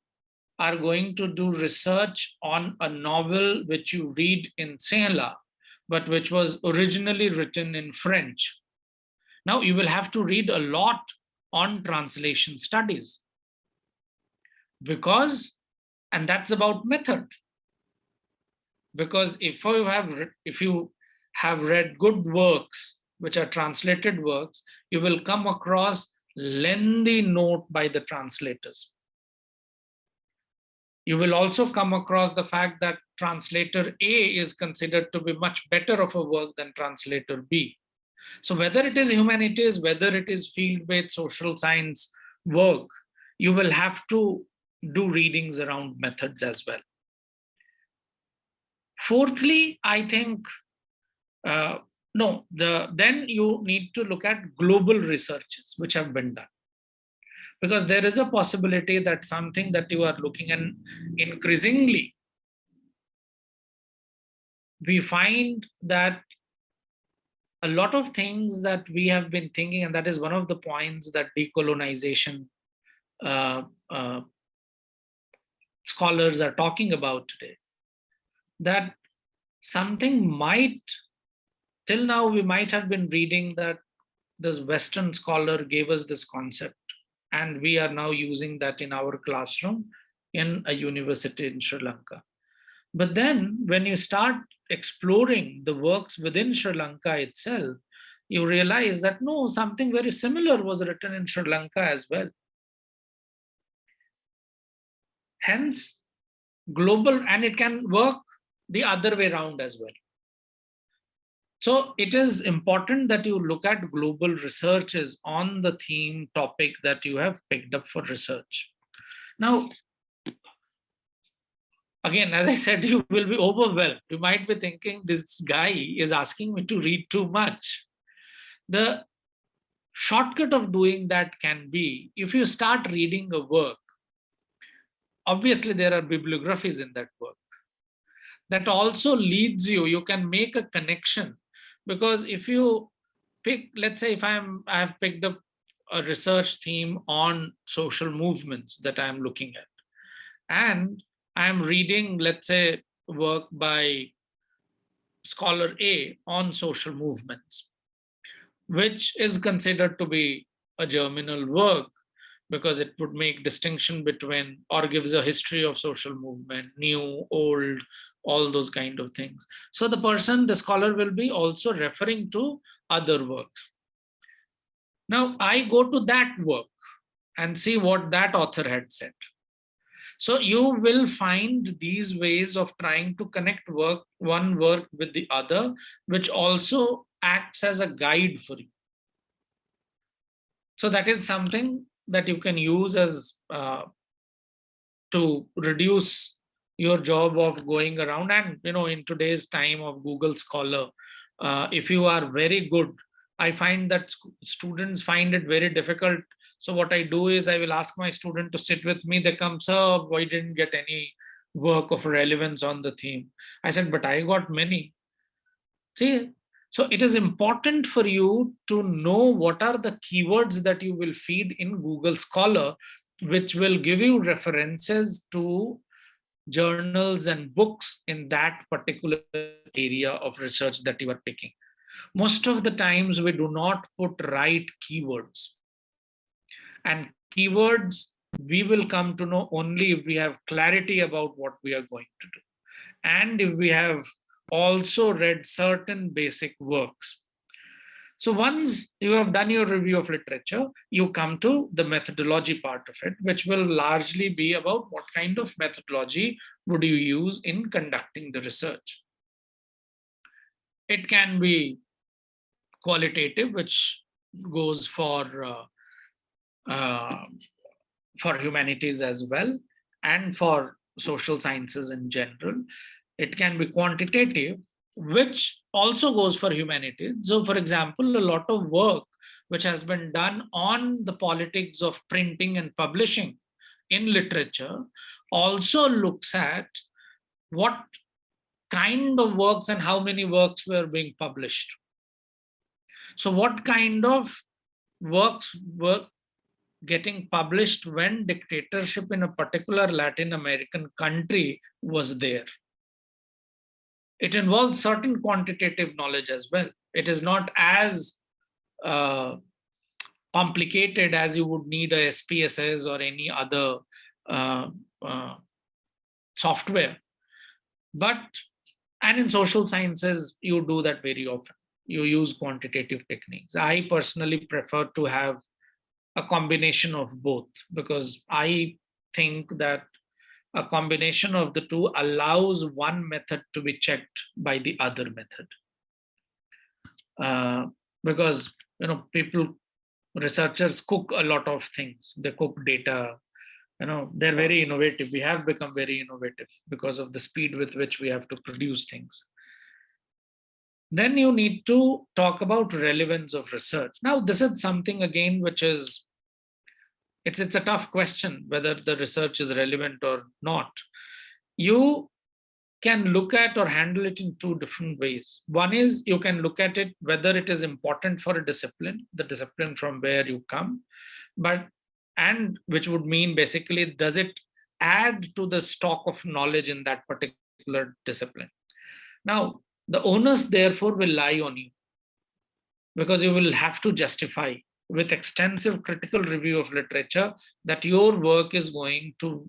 are going to do research on a novel which you read in Sinhala, but which was originally written in French? Now you will have to read a lot on translation studies, and that's about method. Because if you have read good works, which are translated works, you will come across lengthy note by the translators. You will also come across the fact that translator A is considered to be much better of a work than translator B. So whether it is humanities, whether it is field-based social science work, you will have to do readings around methods as well. Fourthly, I think, then you need to look at global researches which have been done. Because there is a possibility that something that you are looking at increasingly, we find that a lot of things that we have been thinking, and that is one of the points that decolonization scholars are talking about today, that something might, till now we might have been reading that this Western scholar gave us this concept, and we are now using that in our classroom in a university in Sri Lanka. But then when you start exploring the works within Sri Lanka itself, you realize that no, something very similar was written in Sri Lanka as well. Hence, global, and it can work the other way around as well. So it is important that you look at global researches on the theme topic that you have picked up for research. Now, again, as I said, you will be overwhelmed. You might be thinking, this guy is asking me to read too much. The shortcut of doing that can be, if you start reading a work, obviously there are bibliographies in that work. That also leads you can make a connection. Because if you pick, let's say if I have picked up a research theme on social movements that I'm looking at, and I'm reading, let's say, work by scholar A on social movements, which is considered to be a germinal work because it would make distinction between, or gives a history of social movement, new, old, all those kind of things. So the scholar will be also referring to other works. Now I go to that work and see what that author had said. So you will find these ways of trying to connect one work with the other, which also acts as a guide for you. So that is something that you can use as to reduce your job of going around. And in today's time of Google Scholar, if you are very good, I find that students find it very difficult. So what I do is I will ask my student to sit with me. They come, sir, I didn't get any work of relevance on the theme. I said, but I got many. See, so it is important for you to know what are the keywords that you will feed in Google Scholar, which will give you references to journals and books in that particular area of research that you are picking. Most of the times we do not put right keywords. And keywords we will come to know only if we have clarity about what we are going to do. And if we have also read certain basic works. So once you have done your review of literature, you come to the methodology part of it, which will largely be about what kind of methodology would you use in conducting the research. It can be qualitative, which goes for humanities as well, and for social sciences in general. It can be quantitative, which also goes for humanities. So for example, a lot of work which has been done on the politics of printing and publishing in literature also looks at what kind of works and how many works were being published. So what kind of works were getting published when dictatorship in a particular Latin American country was there? It involves certain quantitative knowledge as well. It is not as complicated as you would need a SPSS or any other software. And in social sciences, you do that very often. You use quantitative techniques. I personally prefer to have a combination of both, because I think that a combination of the two allows one method to be checked by the other method. Because researchers cook a lot of things. They cook data. They're very innovative. We have become very innovative because of the speed with which we have to produce things. Then you need to talk about relevance of research. Now, this is something again which is, it's a tough question whether the research is relevant or not. You can look at or handle it in two different ways. One is you can look at it whether it is important for a discipline, the discipline from where you come, and which would mean basically, does it add to the stock of knowledge in that particular discipline? Now, the onus therefore will lie on you, because you will have to justify with extensive critical review of literature that your work is going to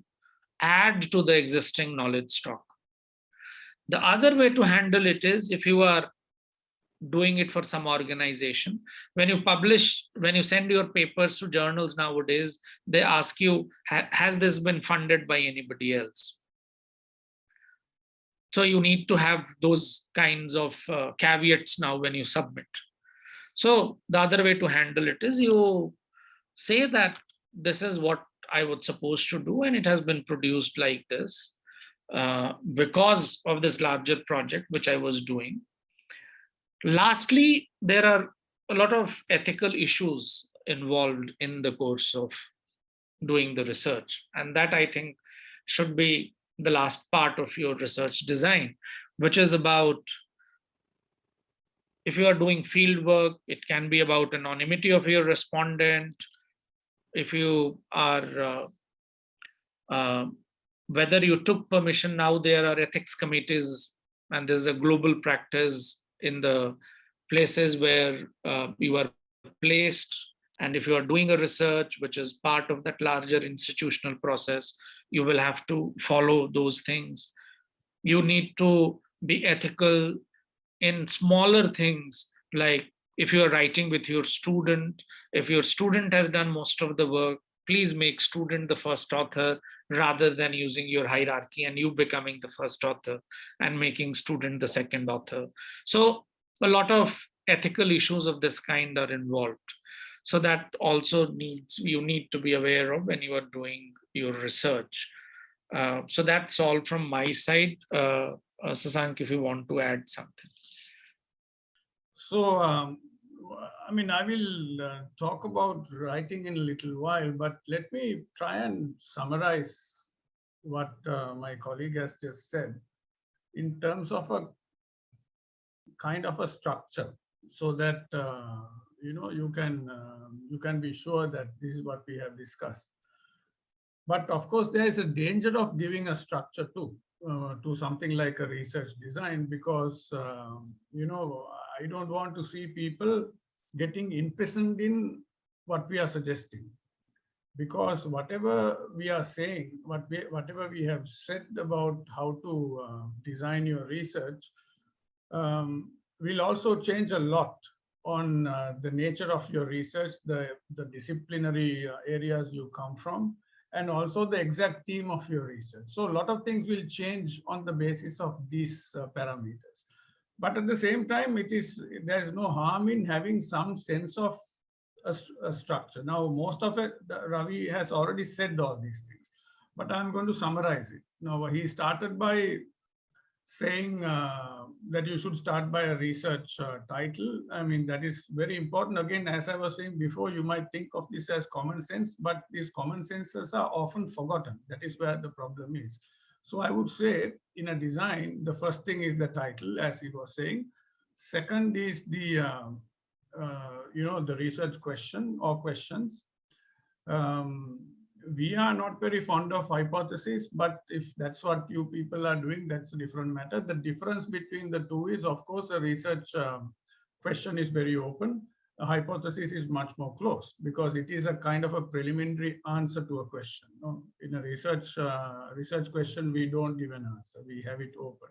add to the existing knowledge stock. The other way to handle it is if you are doing it for some organization, when you send your papers to journals nowadays, they ask you, has this been funded by anybody else? So you need to have those kinds of caveats now when you submit. So the other way to handle it is you say that this is what I was supposed to do, and it has been produced like this because of this larger project which I was doing. Lastly, there are a lot of ethical issues involved in the course of doing the research, and that I think should be the last part of your research design, which is about, if you are doing field work, it can be about anonymity of your respondent. If you are, whether you took permission, now there are ethics committees, and there's a global practice in the places where you are placed. And if you are doing a research, which is part of that larger institutional process, you will have to follow those things. You need to be ethical in smaller things, like if you're writing with your student, if your student has done most of the work, please make student the first author rather than using your hierarchy and you becoming the first author and making student the second author. So a lot of ethical issues of this kind are involved. So that also you need to be aware of when you are doing your research. So that's all from my side. Sasanka, if you want to add something. So, I mean, I will talk about writing in a little while, but let me try and summarize what my colleague has just said in terms of a kind of a structure, so that you can be sure that this is what we have discussed. But of course, there is a danger of giving a structure to something like a research design, because I don't want to see people getting imprisoned in what we are suggesting, because whatever we are saying, whatever we have said about how to design your research will also change a lot on the nature of your research, the disciplinary areas you come from, and also the exact theme of your research. So a lot of things will change on the basis of these parameters. But at the same time, there is no harm in having some sense of a structure. Now, most of it, Ravi has already said all these things, but I'm going to summarize it. Now, he started by saying that you should start by a research title. I mean, that is very important. Again, as I was saying before, you might think of this as common sense, but these common senses are often forgotten. That is where the problem is. So I would say in a design, the first thing is the title, as he was saying. Second is the, the research question or questions. We are not very fond of hypotheses, but if that's what you people are doing, that's a different matter. The difference between the two is, of course, a research question is very open. A hypothesis is much more closed because it is a kind of a preliminary answer to a question. In a research question, we don't give an answer, we have it open.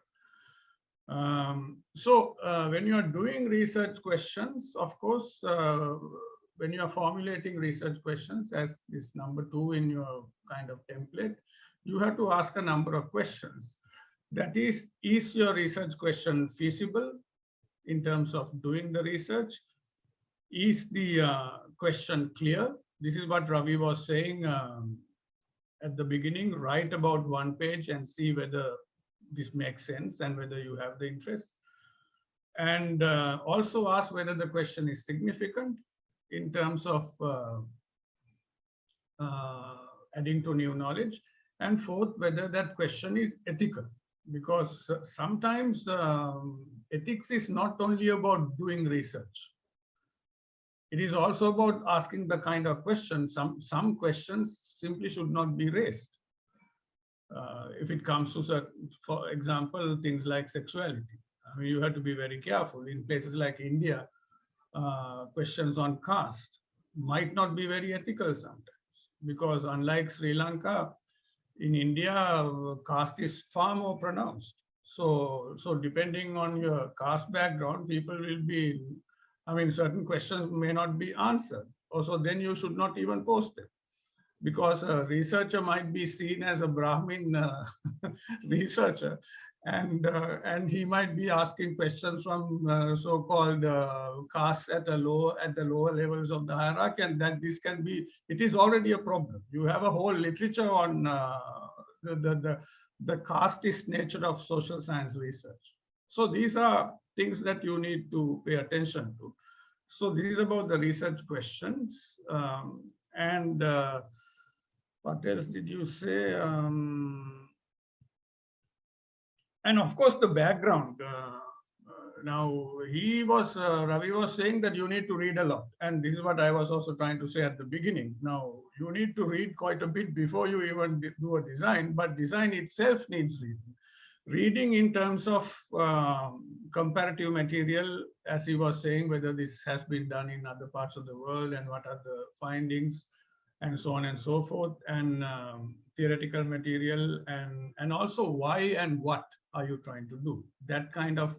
So when you are doing research questions, of course, when you are formulating research questions, as is number 2 in your kind of template, you have to ask a number of questions. That is your research question feasible in terms of doing the research? Is the question clear? This is what Ravi was saying at the beginning. Write about 1 page and see whether this makes sense and whether you have the interest. And also ask whether the question is significant in terms of adding to new knowledge. And fourth, whether that question is ethical, because sometimes ethics is not only about doing research. It is also about asking the kind of questions. Some questions simply should not be raised. If it comes to, for example, things like sexuality, I mean, you have to be very careful. In places like India, questions on caste might not be very ethical sometimes, because unlike Sri Lanka, in India, caste is far more pronounced. So depending on your caste background, people will be, I mean, certain questions may not be answered. Also, then you should not even post them, because a researcher might be seen as a Brahmin researcher, and he might be asking questions from so-called castes at the lower levels of the hierarchy, and that this can be, it is already a problem. You have a whole literature on the casteist nature of social science research. So these are things that you need to pay attention to. So this is about the research questions. What else did you say? And of course, the background. Now, Ravi was saying that you need to read a lot. And this is what I was also trying to say at the beginning. Now, you need to read quite a bit before you even do a design, but design itself needs reading. Reading in terms of comparative material, as he was saying, whether this has been done in other parts of the world and what are the findings, and so on and so forth, and theoretical material, and also why and what are you trying to do? That kind of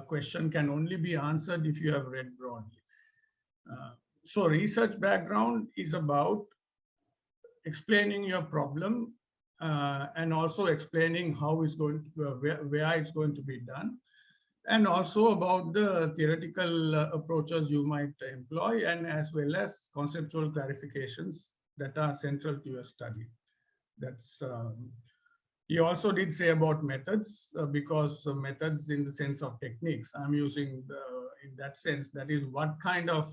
question can only be answered if you have read broadly. So research background is about explaining your problem and also explaining how it's going to, where it's going to be done, and also about the theoretical approaches you might employ, and as well as conceptual clarifications that are central to your study. That's he also did say about methods, because methods in the sense of techniques, I'm using in that sense, that is what kind of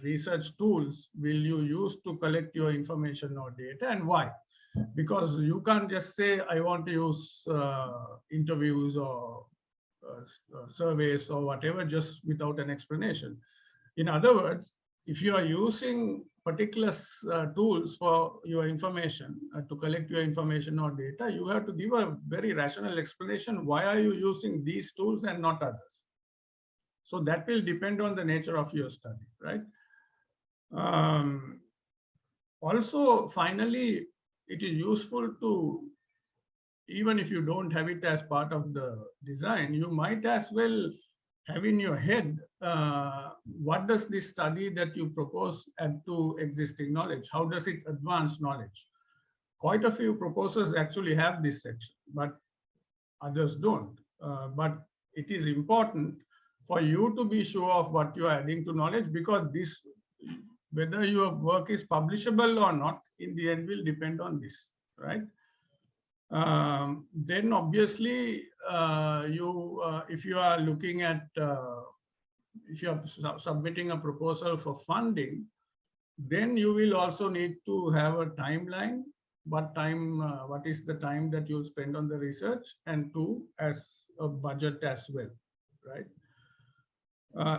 research tools will you use to collect your information or data, and why? Because you can't just say, I want to use interviews or surveys or whatever, just without an explanation. In other words, if you are using particular tools for your information, to collect your information or data, you have to give a very rational explanation. Why are you using these tools and not others? So that will depend on the nature of your study, right? Also, finally, it is useful to, even if you don't have it as part of the design, you might as well have in your head, what does this study that you propose add to existing knowledge? How does it advance knowledge? Quite a few proposals actually have this section, but others don't. But it is important for you to be sure of what you are adding to knowledge, because this, whether your work is publishable or not, in the end will depend on this, right? Then obviously if you are looking at, if you are submitting a proposal for funding, then you will also need to have a timeline. What is the time that you'll spend on the research, and two, as a budget as well, right?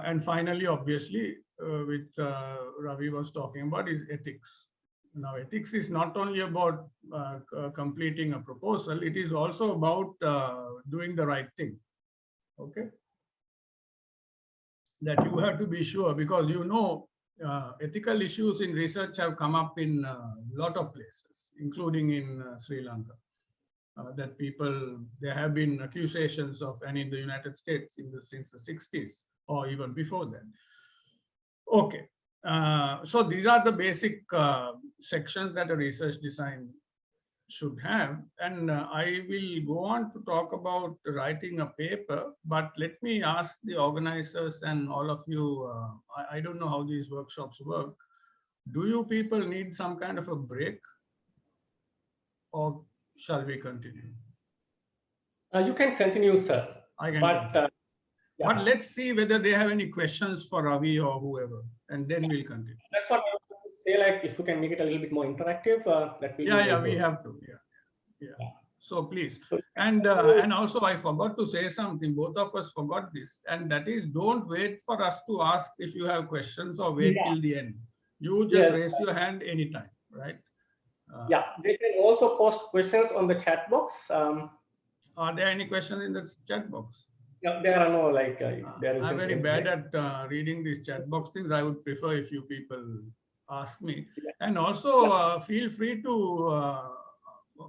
And finally, obviously, which Ravi was talking about, is ethics. Now, ethics is not only about completing a proposal, it is also about doing the right thing, okay? That you have to be sure, because ethical issues in research have come up in a lot of places, including in Sri Lanka. That there have been accusations of, and in the United States since the 60s or even before that. Okay, so these are the basic sections that a research design should have. And I will go on to talk about writing a paper, but let me ask the organizers and all of you, I don't know how these workshops work. Do you people need some kind of a break, or shall we continue? You can continue, sir. I can but, continue. Yeah. But let's see whether they have any questions for Ravi or whoever, and then we'll continue. That's what I was going to say, like if you can make it a little bit more interactive, that will Yeah, be we good. have to, yeah. So please, and also I forgot to say something, both of us forgot this, and that is, don't wait for us to ask if you have questions or wait till the end. You just raise your hand anytime, right? Yeah, they can also post questions on the chat box. Are there any questions in the chat box? No, there are no, like, there is. I'm very bad at reading these chat box things. I would prefer if you people ask me. And also feel free to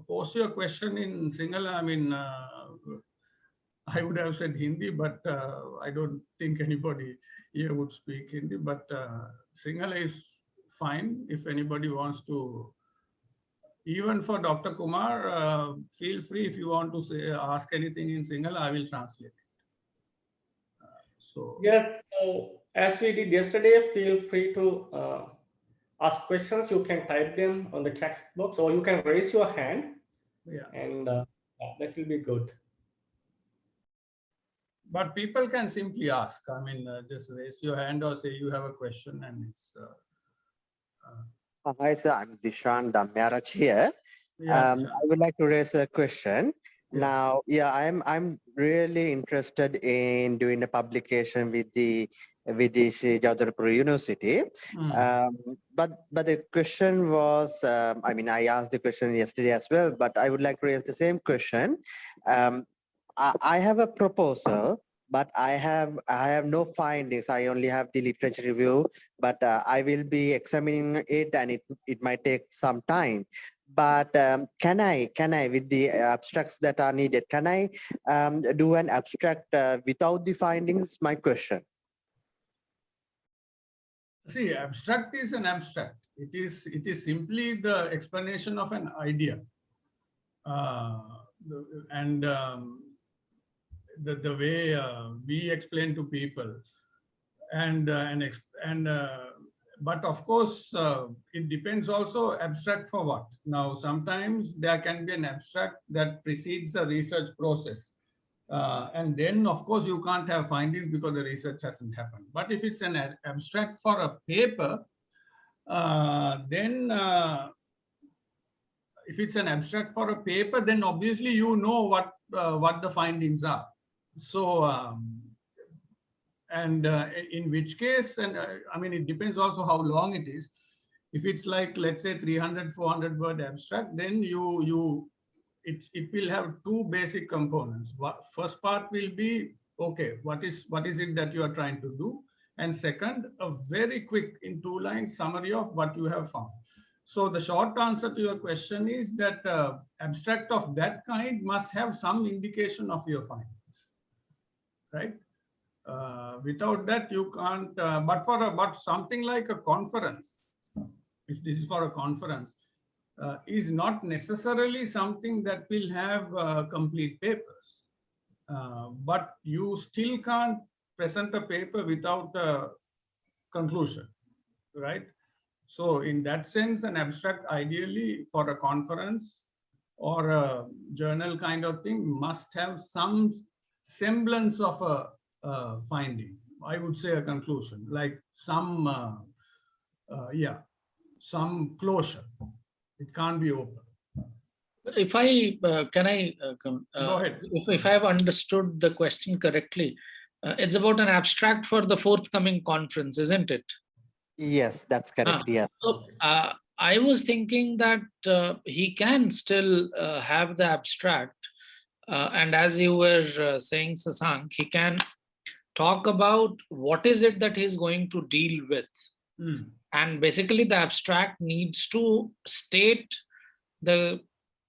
post your question in Sinhala. I mean, I would have said Hindi, but I don't think anybody here would speak Hindi. But Sinhala is fine if anybody wants to. Even for Dr. Kumar, feel free if you want to ask anything in Sinhala, I will translate it. So yes, so as we did yesterday, feel free to ask questions. You can type them on the chat box, or you can raise your hand. Yeah, and that will be good. But people can simply ask. I mean, just raise your hand or say you have a question, and it's. Hi, sir. I'm Dishan Damyarach here. I would like to raise a question. Now, I'm really interested in doing a publication with the Jadavpur University. But the question was, I mean, I asked the question yesterday as well, but I would like to raise the same question. I have a proposal, but I have no findings. I only have the literature review, but I will be examining it, and it might take some time. But can I, with the abstracts that are needed, can I do an abstract without the findings? My question. See, abstract is an abstract. It is simply the explanation of an idea, and the way we explain to people, but of course it depends also abstract for what. Now sometimes there can be an abstract that precedes the research process, and then of course you can't have findings because the research hasn't happened. But if it's an abstract for a paper, then if it's an abstract for a paper, then obviously you know what the findings are. So in which case, and I mean, it depends also how long it is. If it's like, let's say 300, 400 word abstract, then it will have two basic components. First part will be, okay, what is it that you are trying to do? And second, a very quick in 2 lines summary of what you have found. So the short answer to your question is that abstract of that kind must have some indication of your findings, right? Without that, you can't. But something like a conference, if this is for a conference, is not necessarily something that will have complete papers. But you still can't present a paper without a conclusion, right? So in that sense, an abstract ideally for a conference or a journal kind of thing must have some semblance of a finding. I would say a conclusion, like some, some closure. It can't be open. If I can I Go ahead. if I have understood the question correctly, it's about an abstract for the forthcoming conference, isn't it? Yes, that's correct. Yeah. So I was thinking that he can still have the abstract, and as you were saying, Sasank, he can talk about what is it that he's going to deal with. And basically the abstract needs to state the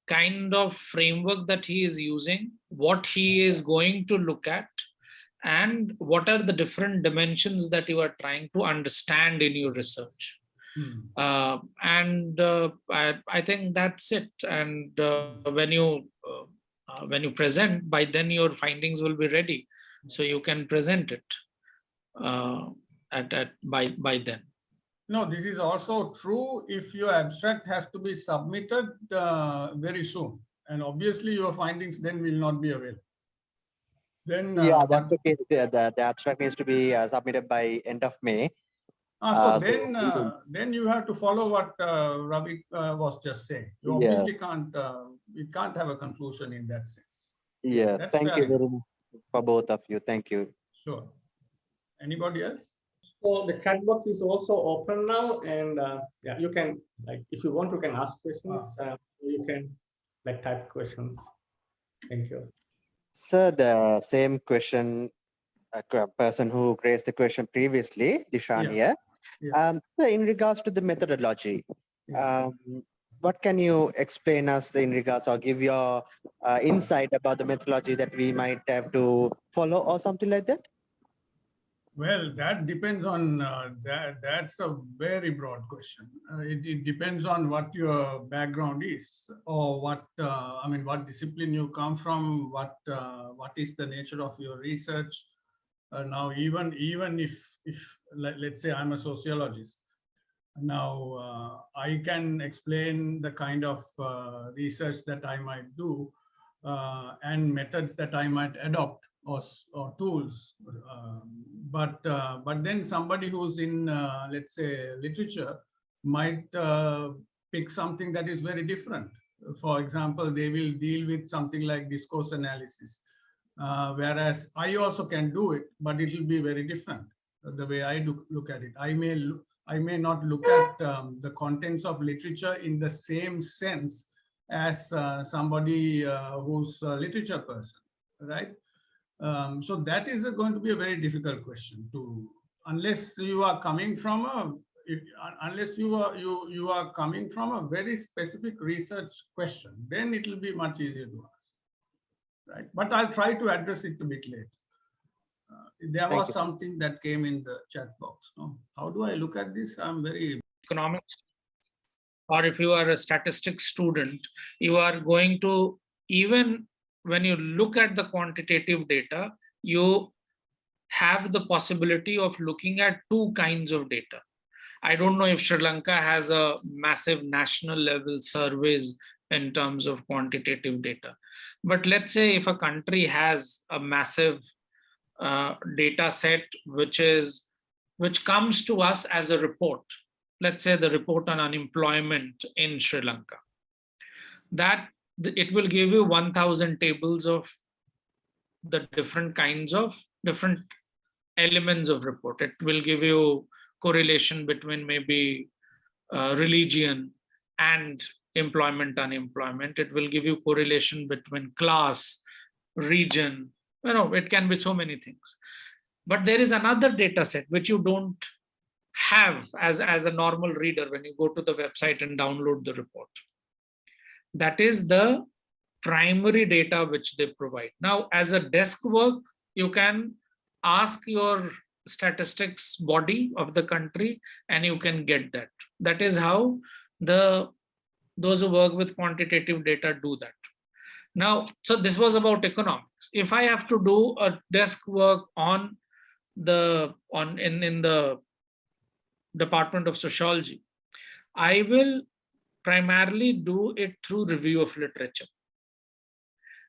kind of framework that he is using, what he is going to look at, and what are the different dimensions that you are trying to understand in your research. I think that's it. And when you present, by then your findings will be ready, so you can present it by then. No, this is also true if your abstract has to be submitted very soon, and obviously your findings then will not be available. Then That's the case. The abstract needs to be submitted by end of May. Then you have to follow what Ravi was just saying. You obviously can't. We can't have a conclusion in that sense. Yes, thank you very much for both of you. Thank you. Sure. Anybody else? So the chat box is also open now, and yeah, you can, like, if you want, you can ask questions. You can like type questions. Thank you. Sir, the same question, person who raised the question previously, Dishan here. So in regards to the methodology, what can you explain us in regards, or give your insight about the methodology that we might have to follow or something like that? Well, that depends on that's a very broad question. It depends on what your background is, or what I mean, what discipline you come from, what is the nature of your research. Now, even if let's say I'm a sociologist, now I can explain the kind of research that I might do and methods that I might adopt, or tools, but then somebody who's in let's say literature might pick something that is very different. For example, they will deal with something like discourse analysis, whereas I also can do it, but it will be very different the way I look at it. I may not look at the contents of literature in the same sense as somebody who's a literature person, right? So that is going to be a very difficult question to, unless you are coming from a coming from a very specific research question, then it will be much easier to ask, right? But I'll try to address it a bit later. There was something that came in the chat box. No? How do I look at this? I'm very economics, or if you are a statistics student, you are going to, even when you look at the quantitative data, you have the possibility of looking at two kinds of data. I don't know if Sri Lanka has a massive national level surveys in terms of quantitative data. But let's say if a country has a massive data set which comes to us as a report, let's say the report on unemployment in Sri Lanka, that it will give you 1,000 tables of the different kinds of different elements of report. It will give you correlation between maybe religion and employment, unemployment. It will give you correlation between class, region. You know, it can be so many things. But there is another data set which you don't have as a normal reader when you go to the website and download the report. That is the primary data which they provide. Now, as a desk work, you can ask your statistics body of the country and you can get that. That is how those who work with quantitative data do that. Now, so this was about economics. If I have to do a desk work in the Department of Sociology, I will primarily do it through review of literature.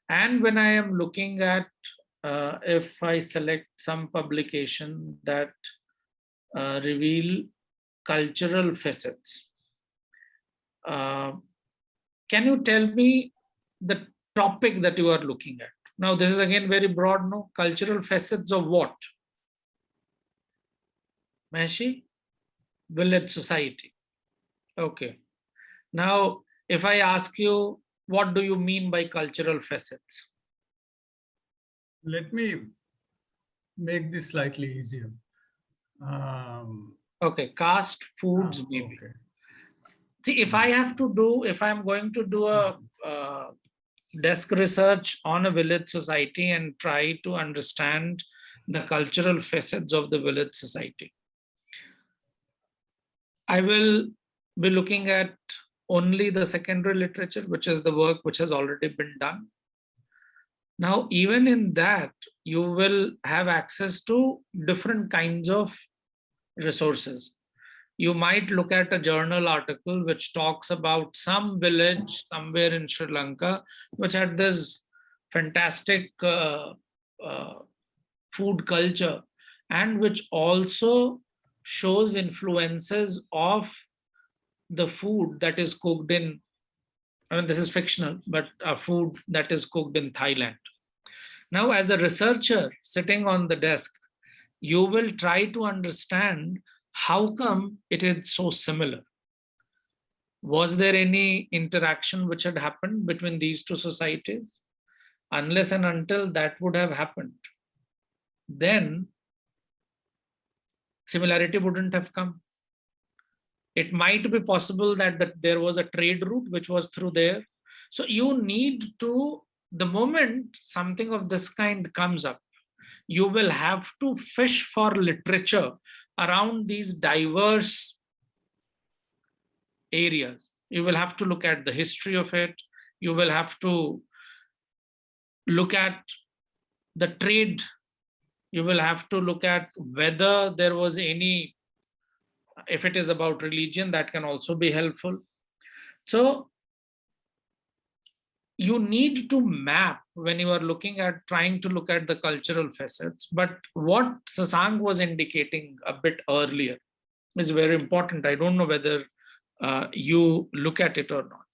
And when I am looking at, if I select some publication that reveal cultural facets, can you tell me the topic that you are looking at? Now, this is again very broad, no? Cultural facets of what? Mashi? Village society. Okay. Now, if I ask you, what do you mean by cultural facets? Let me make this slightly easier. Okay, caste, foods, maybe. Okay. See, if I'm going to do a desk research on a village society and try to understand the cultural facets of the village society, I will be looking at only the secondary literature, which is the work which has already been done. Now, even in that, you will have access to different kinds of resources. You might look at a journal article which talks about some village somewhere in Sri Lanka, which had this fantastic food culture, and which also shows influences of the food that is cooked in, I mean, this is fictional, but a food that is cooked in Thailand. Now, as a researcher sitting on the desk, you will try to understand how come it is so similar. Was there any interaction which had happened between these two societies? Unless and until that would have happened, then similarity wouldn't have come. It might be possible that there was a trade route which was through there. So you need to, the moment something of this kind comes up, you will have to fish for literature around these diverse areas. You will have to look at the history of it. You will have to look at the trade. You will have to look at whether there was any, if it is about religion, that can also be helpful. So you need to map when you are looking at trying to look at the cultural facets. But what Sasanka was indicating a bit earlier is very important. I don't know whether you look at it or not.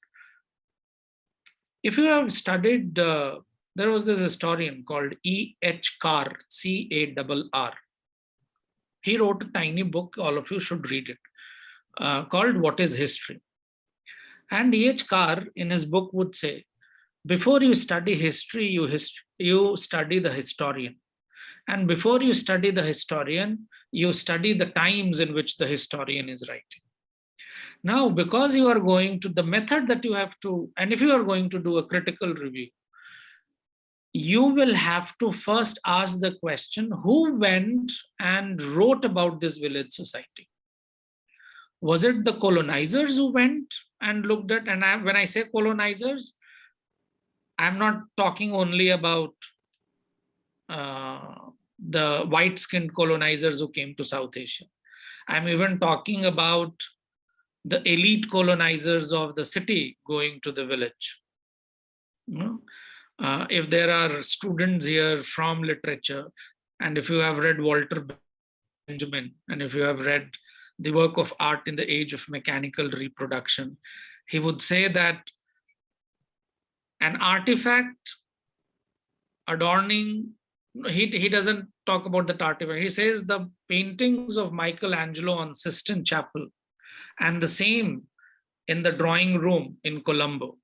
If you have studied, there was this historian called E.H. Carr, C-A-R-R. He wrote a tiny book, all of you should read it, called What is History? And E.H. Carr in his book would say, before you study history, you study the historian. And before you study the historian, you study the times in which the historian is writing. Now, because you are going to, the method that you have to, and if you are going to do a critical review, you will have to first ask the question, who went and wrote about this village society? Was it the colonizers who went and looked at, and when I say colonizers, I'm not talking only about the white-skinned colonizers who came to South Asia. I'm even talking about the elite colonizers of the city going to the village. If there are students here from literature, and if you have read Walter Benjamin, and if you have read the work of Art in the Age of Mechanical Reproduction, he would say that an artifact adorning, he doesn't talk about that artifact. He says the paintings of Michelangelo on Sistine Chapel and the same in the drawing room in Colombo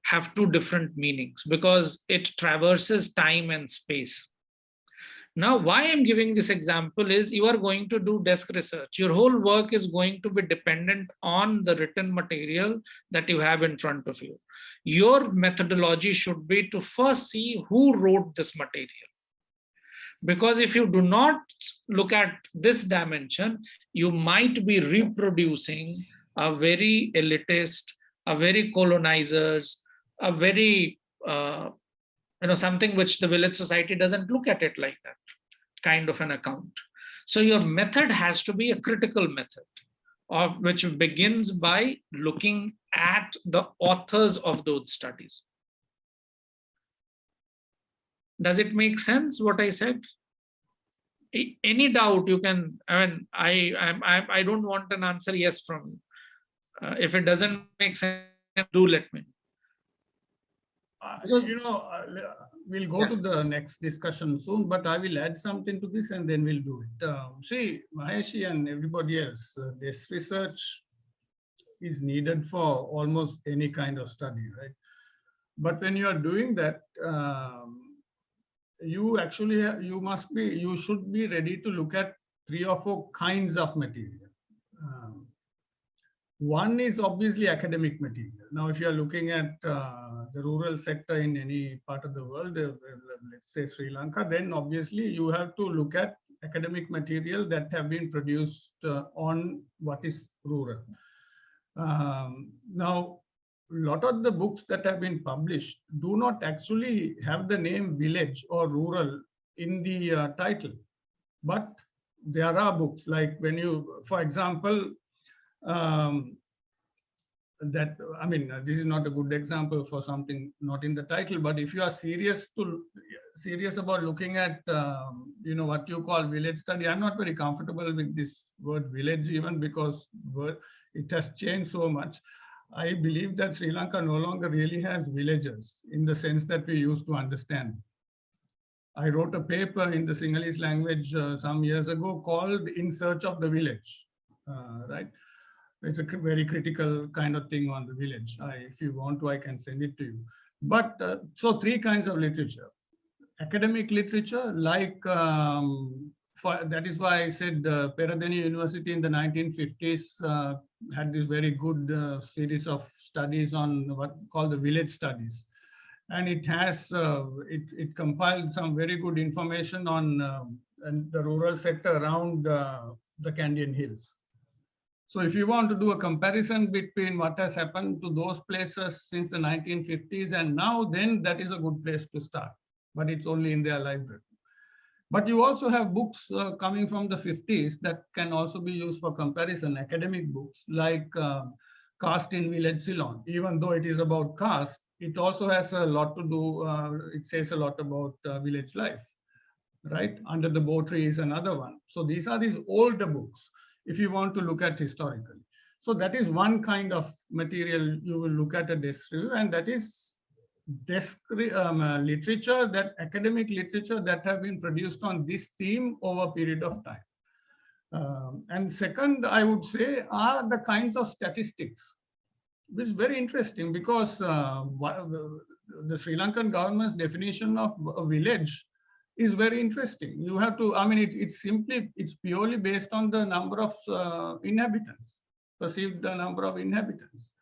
have two different meanings because it traverses time and space. Now, why I'm giving this example is you are going to do desk research. Your whole work is going to be dependent on the written material that you have in front of you. Your methodology should be to first see who wrote this material. Because if you do not look at this dimension, you might be reproducing a very elitist, a very colonizers, a very, something which the village society doesn't look at it like that, kind of an account. So your method has to be a critical method. which begins by looking at the authors of those studies. Does it make sense what I said? Any doubt you can, I mean, I don't want an answer yes from you. If it doesn't make sense, do let me know. We'll go to the next discussion soon, but I will add something to this and then we'll do it. See, Maheshi and everybody else, this research is needed for almost any kind of study, right? But when you are doing that, you should be ready to look at 3 or 4 kinds of material. One is obviously academic material. Now, if you are looking at the rural sector in any part of the world, let's say Sri Lanka, then obviously you have to look at academic material that have been produced on what is rural. Now, a lot of the books that have been published do not actually have the name village or rural in the title, but there are books like when you, for example, this is not a good example for something not in the title, but if you are serious about looking at, what you call village study, I'm not very comfortable with this word village even because it has changed so much. I believe that Sri Lanka no longer really has villages in the sense that we used to understand. I wrote a paper in the Sinhalese language some years ago called In Search of the Village, right? It's a very critical kind of thing on the village. If you want to, I can send it to you. But so 3 kinds of literature. Academic literature, like, that is why I said Perera University in the 1950s had this very good series of studies on what called the village studies. And it has, it compiled some very good information on the rural sector around the Candian Hills. So if you want to do a comparison between what has happened to those places since the 1950s and now, then that is a good place to start, but it's only in their library. But you also have books coming from the 50s that can also be used for comparison, academic books like Caste in Village Ceylon. Even though it is about caste, it also has a lot to do, it says a lot about village life, right? Under the Bow Tree is another one. So these are these older books, if you want to look at historically. So that is one kind of material you will look at a desk review, and that is desk literature, that academic literature that have been produced on this theme over a period of time. And second, I would say, are the kinds of statistics, which is very interesting because the Sri Lankan government's definition of a village is very interesting. You have to, it's purely based on the number of inhabitants, perceived number of inhabitants,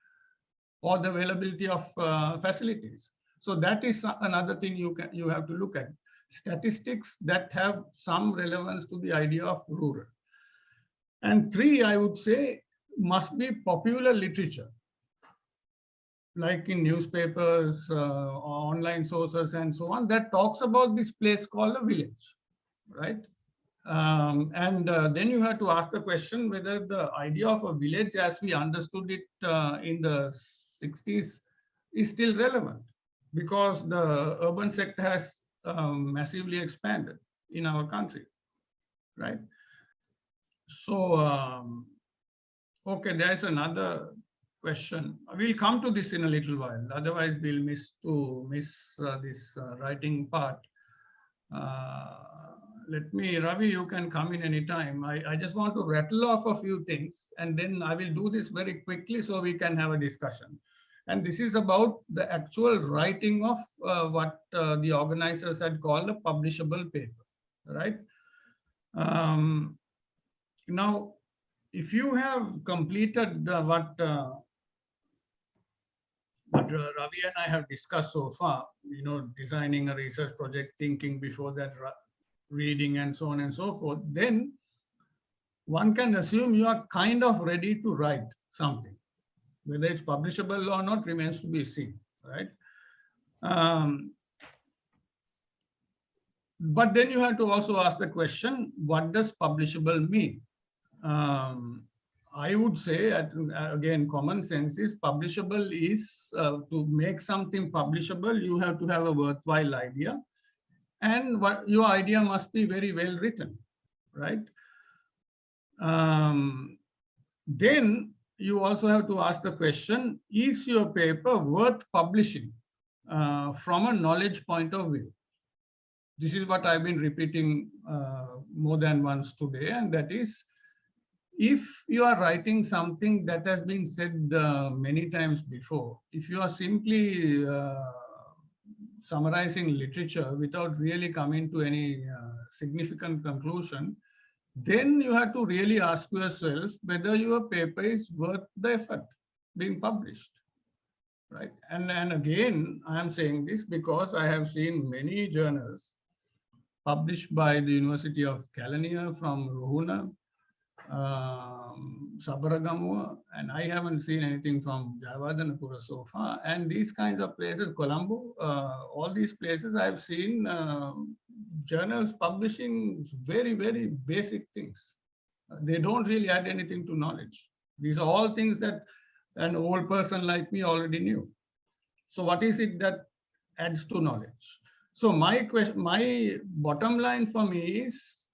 or the availability of facilities. So that is another thing you have to look at. Statistics that have some relevance to the idea of rural. And 3, I would say, must be popular literature, like in newspapers, online sources, and so on, that talks about this place called a village, right? Then you have to ask the question whether the idea of a village as we understood it in the 60s is still relevant, because the urban sector has massively expanded in our country, right? So, okay, there's another question. We'll come to this in a little while. Otherwise, we'll miss this writing part. Ravi, you can come in anytime. I just want to rattle off a few things, and then I will do this very quickly so we can have a discussion. And this is about the actual writing of what the organizers had called a publishable paper, right? Now, if you have completed what Ravi and I have discussed so far, designing a research project, thinking before that, reading, and so on and so forth, then one can assume you are kind of ready to write something. Whether it's publishable or not remains to be seen, right? But then you have to also ask the question, what does publishable mean? I would say, again, common sense is publishable is to make something publishable, you have to have a worthwhile idea. And your idea must be very well written, right? Then you also have to ask the question, is your paper worth publishing from a knowledge point of view? This is what I've been repeating more than once today, and that is, if you are writing something that has been said many times before, if you are simply summarizing literature without really coming to any significant conclusion, then you have to really ask yourself whether your paper is worth the effort being published, right? And again, I am saying this because I have seen many journals published by the University of Kelaniya from Ruhuna, Sabaragamuwa, and I haven't seen anything from Jayawardhanapura so far. And these kinds of places, Colombo, all these places, I've seen journals publishing very, very basic things. They don't really add anything to knowledge. These are all things that an old person like me already knew. So what is it that adds to knowledge? So my question, my bottom line for me is,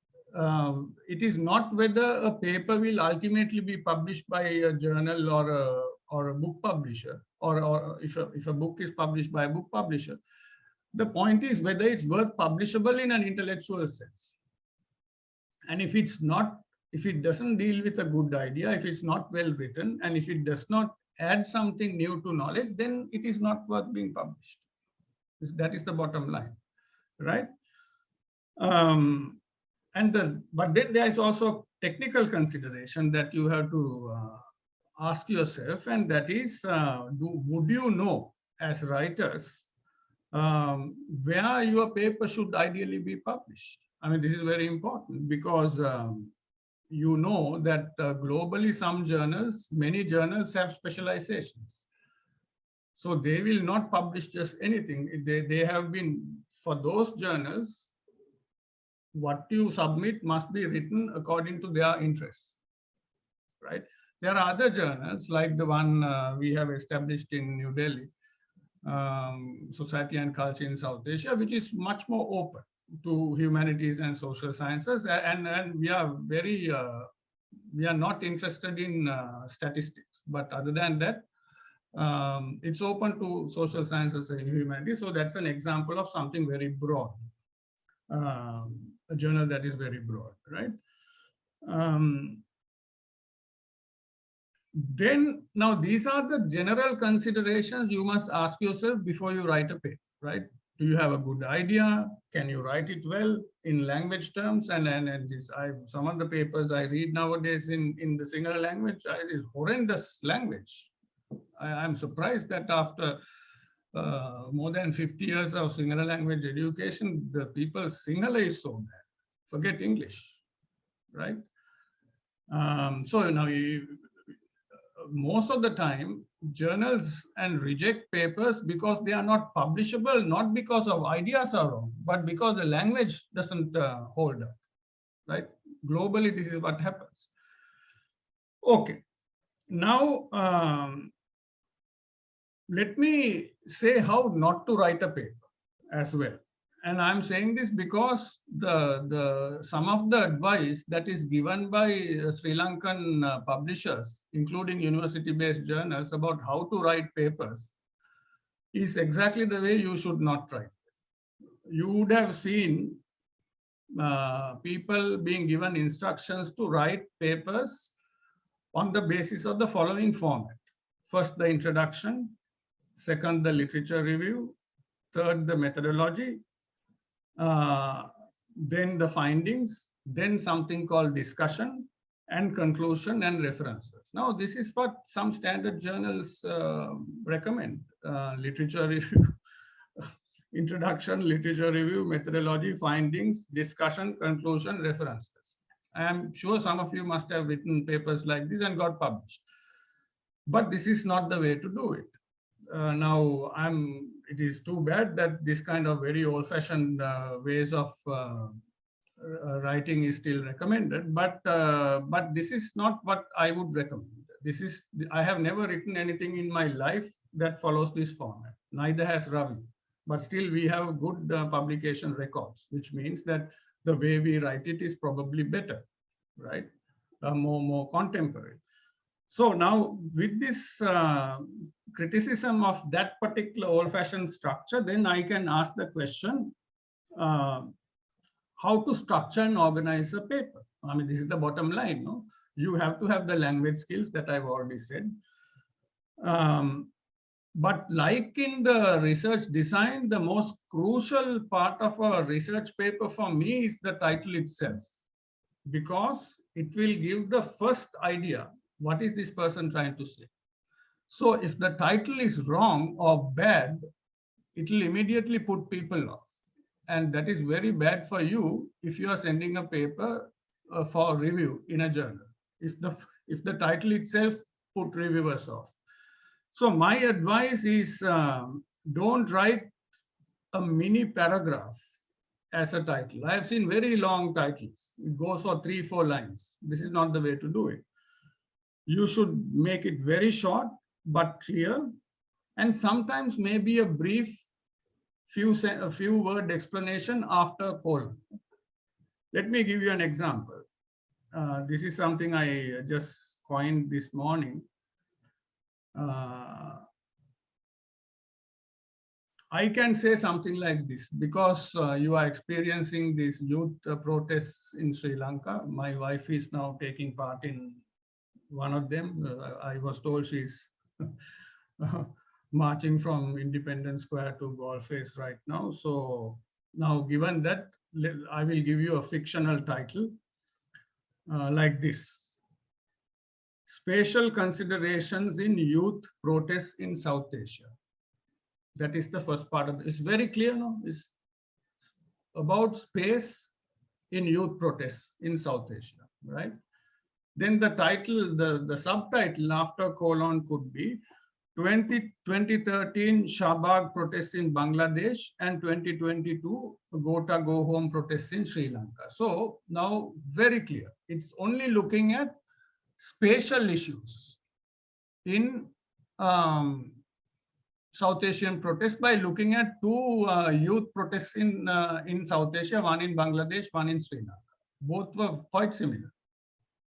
it is not whether a paper will ultimately be published by a journal or a book publisher, or if a book is published by a book publisher. The point is whether it's worth publishable in an intellectual sense. And if it's not, if it doesn't deal with a good idea, if it's not well written, and if it does not add something new to knowledge, then it is not worth being published. That is the bottom line, right? But then there is also technical consideration that you have to ask yourself, and that is, would you know as writers where your paper should ideally be published? I mean, this is very important because you know that globally some journals, many journals have specializations. So they will not publish just anything. They have been, for those journals, what you submit must be written according to their interests, right? There are other journals like the one we have established in New Delhi, Society and Culture in South Asia, which is much more open to humanities and social sciences. And we are very, we are not interested in statistics, but other than that, it's open to social sciences and humanities. So that's an example of something very broad, a journal that is very broad, right? Then now these are the general considerations you must ask yourself before you write a paper, right? Do you have a good idea? Can you write it well in language terms? And this, some of the papers I read nowadays in the Sinhala language, it is horrendous language. I'm surprised that after more than 50 years of Sinhala language education, the people's Sinhala is so bad. Forget English, right? So now most of the time, journals and reject papers because they are not publishable, not because of ideas are wrong, but because the language doesn't hold up, right? Globally, this is what happens. Okay, now let me say how not to write a paper as well. And I'm saying this because some of the advice that is given by Sri Lankan publishers, including university-based journals, about how to write papers is exactly the way you should not write. You would have seen people being given instructions to write papers on the basis of the following format. First, the introduction. Second, the literature review. Third, the methodology. Then the findings, then something called discussion, and conclusion and references. Now, this is what some standard journals recommend. Literature review, introduction, literature review, methodology, findings, discussion, conclusion, references. I am sure some of you must have written papers like this and got published. But this is not the way to do it. Now, it is too bad that this kind of very old-fashioned ways of writing is still recommended, but this is not what I would recommend. I have never written anything in my life that follows this format. Neither has Ravi, but still we have good publication records, which means that the way we write it is probably better, right? More contemporary. So now with this criticism of that particular old-fashioned structure, then I can ask the question, how to structure and organize a paper. I mean, this is the bottom line. No? You have to have the language skills that I've already said. But like in the research design, the most crucial part of a research paper for me is the title itself, because it will give the first idea, what is this person trying to say? So if the title is wrong or bad, it will immediately put people off. And that is very bad for you if you are sending a paper for review in a journal. If the title itself put reviewers off. So my advice is don't write a mini paragraph as a title. I have seen very long titles. It goes for 3-4 lines. This is not the way to do it. You should make it very short but clear, and sometimes maybe a brief few word explanation after colon. Let me give you an example. This is something I just coined this morning. I can say something like this because you are experiencing these youth protests in Sri Lanka. My wife is now taking part in one of them. I was told she's marching from Independence Square to Golface right now. So now, given that, I will give you a fictional title like this: Spatial Considerations in Youth Protests in South Asia. That is the first part of it. It's very clear, no? It's about space in youth protests in South Asia, right? Then the title, the subtitle after colon could be 2013 Shahbag protests in Bangladesh and 2022 Gota Go Home protests in Sri Lanka. So now very clear. It's only looking at spatial issues in South Asian protests by looking at 2 youth protests in South Asia, one in Bangladesh, one in Sri Lanka. Both were quite similar.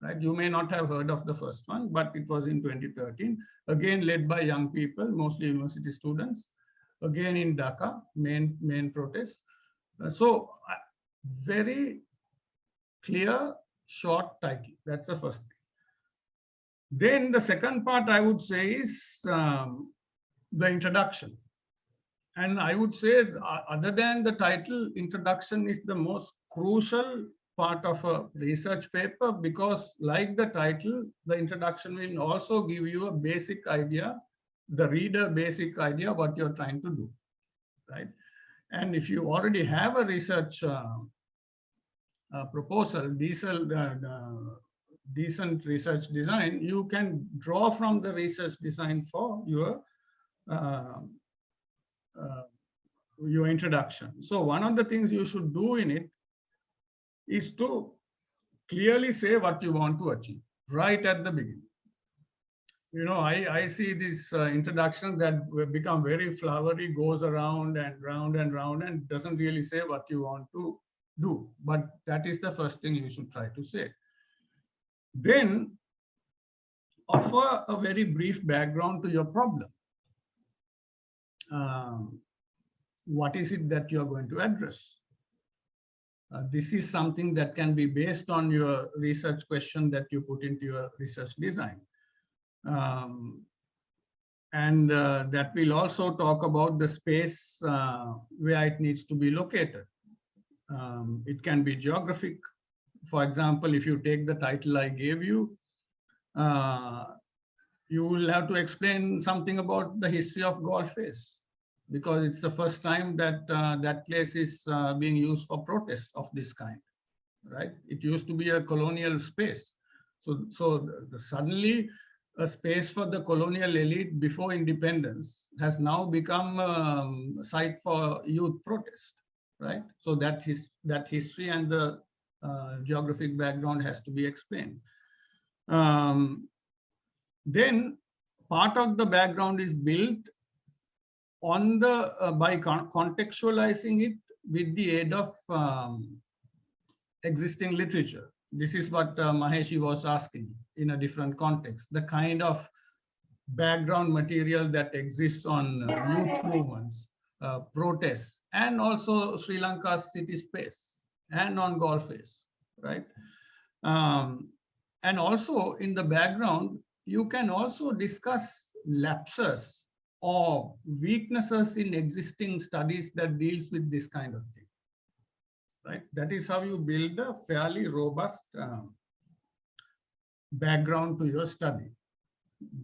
Right? You may not have heard of the first one, but it was in 2013, again led by young people, mostly university students, again in Dhaka, main protests. So very clear, short title. That's the first thing. Then the second part I would say is the introduction. And I would say, other than the title, introduction is the most crucial part of a research paper, because like the title, the introduction will also give you a basic idea, the reader basic idea what you're trying to do, right? And if you already have a research proposal, decent research design, you can draw from the research design for your introduction. So one of the things you should do in it is to clearly say what you want to achieve right at the beginning. You know, I see this introduction that will become very flowery, goes around and round and round and doesn't really say what you want to do. But that is the first thing you should try to say. Then offer a very brief background to your problem. What is it that you're going to address? This is something that can be based on your research question that you put into your research design. That will also talk about the space where it needs to be located. It can be geographic. For example, if you take the title I gave you, you will have to explain something about the history of Golface, because it's the first time that that place is being used for protests of this kind, right? It used to be a colonial space. So suddenly a space for the colonial elite before independence has now become a site for youth protest, right? So that history and the geographic background has to be explained. Then part of the background is built on the by contextualizing it with the aid of existing literature. This is what Maheshi was asking in a different context, the kind of background material that exists on youth movements, protests, and also Sri Lanka's city space and on Gulf face, right? And also in the background, you can also discuss lapses or weaknesses in existing studies that deals with this kind of thing, right? That is how you build a fairly robust background to your study.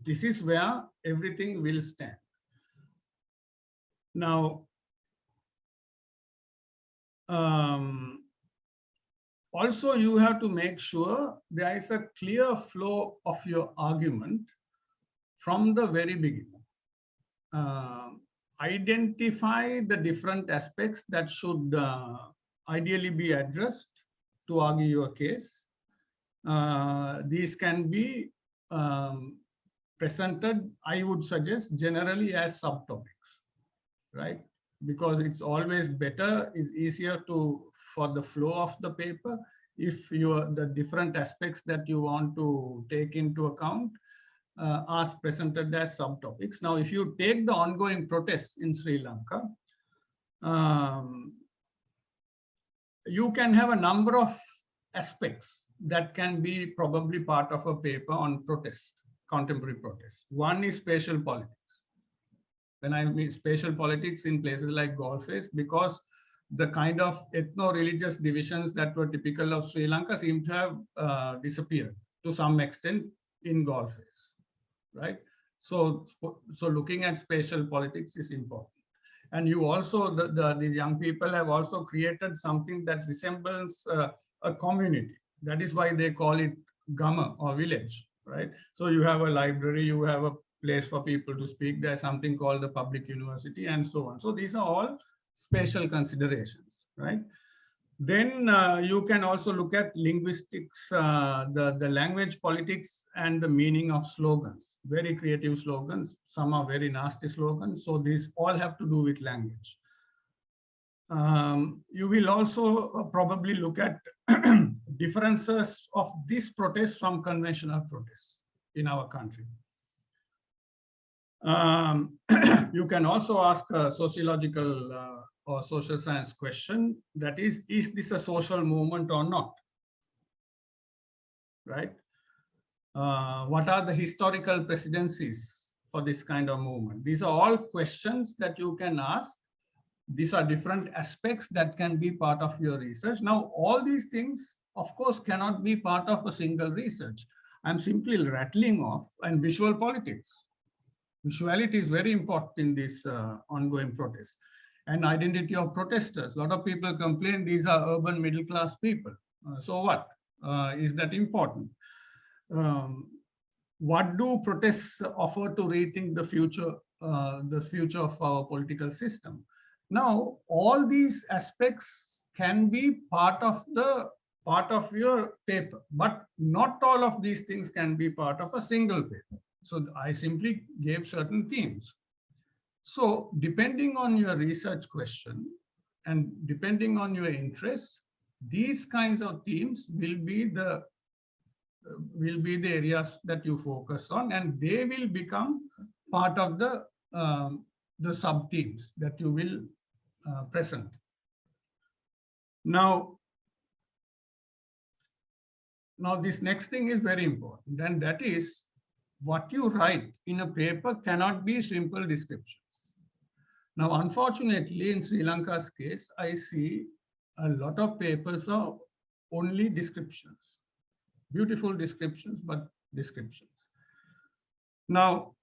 This is where everything will stand. Now, also you have to make sure there is a clear flow of your argument from the very beginning. Identify the different aspects that should ideally be addressed to argue your case. These can be presented, I would suggest, generally as subtopics, right? Because it's always better, is easier for the flow of the paper if the different aspects that you want to take into account are presented as subtopics. Now, if you take the ongoing protests in Sri Lanka, you can have a number of aspects that can be probably part of a paper on protest, contemporary protests. One is spatial politics. When I mean spatial politics in places like Gulf face, because the kind of ethno-religious divisions that were typical of Sri Lanka seem to have disappeared to some extent in Gulf face, right? So looking at spatial politics is important. And you also, these young people have also created something that resembles a community. That is why they call it Gama or village, right? So you have a library, you have a place for people to speak. There's something called the public university and so on. So these are all spatial considerations, right? Then you can also look at linguistics, the language politics and the meaning of slogans, very creative slogans. Some are very nasty slogans. So these all have to do with language. You will also probably look at differences of this protest from conventional protests in our country. You can also ask a sociological or social science question, that is this a social movement or not, right? What are the historical precedences for this kind of movement? These are all questions that you can ask. These are different aspects that can be part of your research. Now, all these things, of course, cannot be part of a single research. I'm simply rattling off, and visual politics. Visuality is very important in this ongoing protest. And identity of protesters. A lot of people complain these are urban middle class people. So what? Is that important? What do protests offer to rethink the future of our political system? Now, all these aspects can be part of your paper, but not all of these things can be part of a single paper. So I simply gave certain themes. So depending on your research question and depending on your interests, these kinds of themes will be the areas that you focus on, and they will become part of the sub-themes that you will present. Now this next thing is very important, and that is what you write in a paper cannot be simple descriptions. Now, unfortunately, in Sri Lanka's case, I see a lot of papers are only descriptions, beautiful descriptions, but descriptions. Now,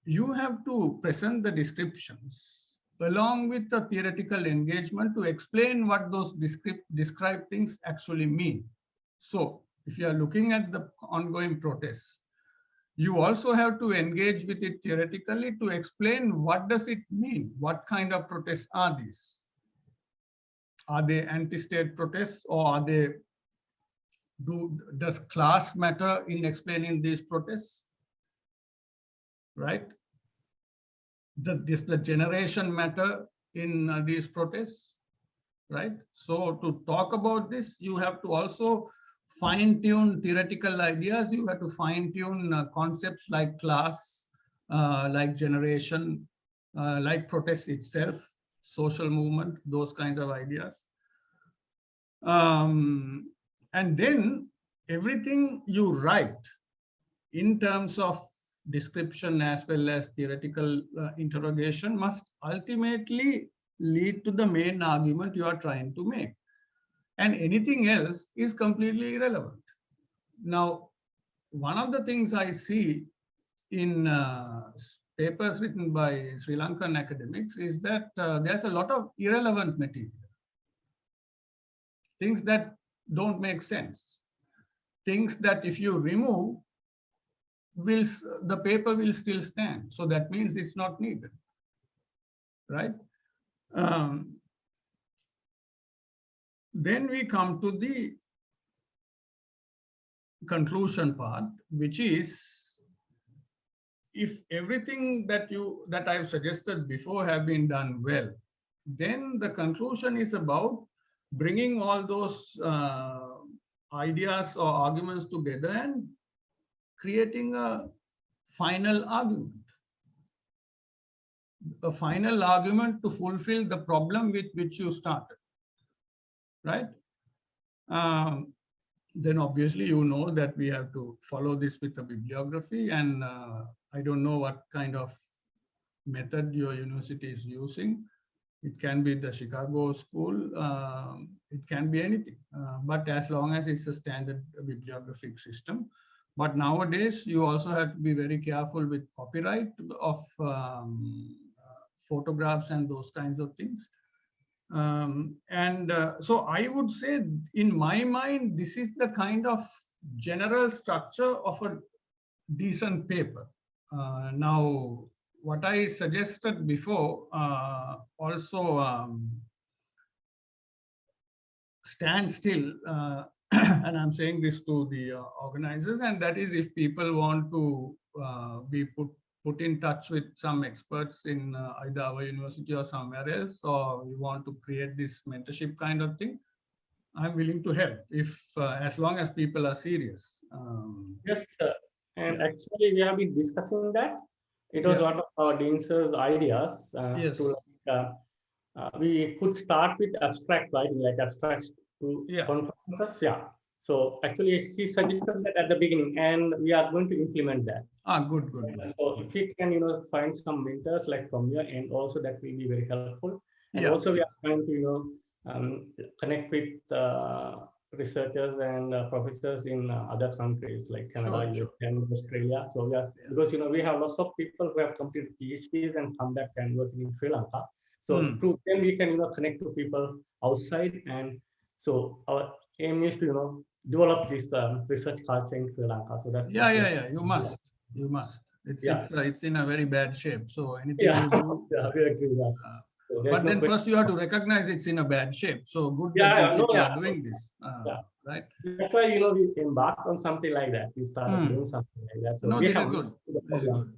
you have to present the descriptions along with the theoretical engagement to explain what those described things actually mean. So, if you are looking at the ongoing protests, you also have to engage with it theoretically to explain what does it mean, what kind of protests are these. Are they anti-state protests, or are they, does class matter in explaining these protests? Right? Does the generation matter in these protests? Right? So to talk about this, you have to also fine-tune theoretical ideas. You have to fine-tune concepts like class, like generation, like protest itself, social movement, those kinds of ideas. And then everything you write in terms of description as well as theoretical interrogation must ultimately lead to the main argument you are trying to make. And anything else is completely irrelevant. Now, one of the things I see in papers written by Sri Lankan academics is that there's a lot of irrelevant material. Things that don't make sense. Things that if you remove, the paper will still stand. So that means it's not needed, right? Then we come to the conclusion part, which is, if everything that I've suggested before have been done well, then the conclusion is about bringing all those ideas or arguments together and creating a final argument. A final argument to fulfill the problem with which you started, right? Then obviously you know that we have to follow this with a bibliography, and I don't know what kind of method your university is using. It can be the Chicago school, it can be anything, but as long as it's a standard bibliographic system. But nowadays, you also have to be very careful with copyright of photographs and those kinds of things. So I would say, in my mind, this is the kind of general structure of a decent paper. Now, what I suggested before also stands still. And I'm saying this to the organizers, and that is, if people want to be put in touch with some experts in either our university or somewhere else, or you want to create this mentorship kind of thing, I'm willing to help, if as long as people are serious. Yes, sir. And actually, we have been discussing that. It was one of our dean's ideas. Yes. We could start with abstract writing, like abstracts to conferences. Yeah. So actually, he suggested that at the beginning, and we are going to implement that. Good. So if we can, find some mentors like from here, and also that will be very helpful. And also we are trying to, connect with researchers and professors in other countries like Canada, US, and Australia. So we are, because we have lots of people who have completed PhDs and come back and working in Sri Lanka. So through them we can connect to people outside, and so our aim is to develop this research culture in Sri Lanka. So that's you must. It's in a very bad shape. So anything you do. We agree. So but then first you have to recognize it's in a bad shape. So good that you are doing this, right? That's why we embarked on something like that. We started doing something like that. So this is good. This is good.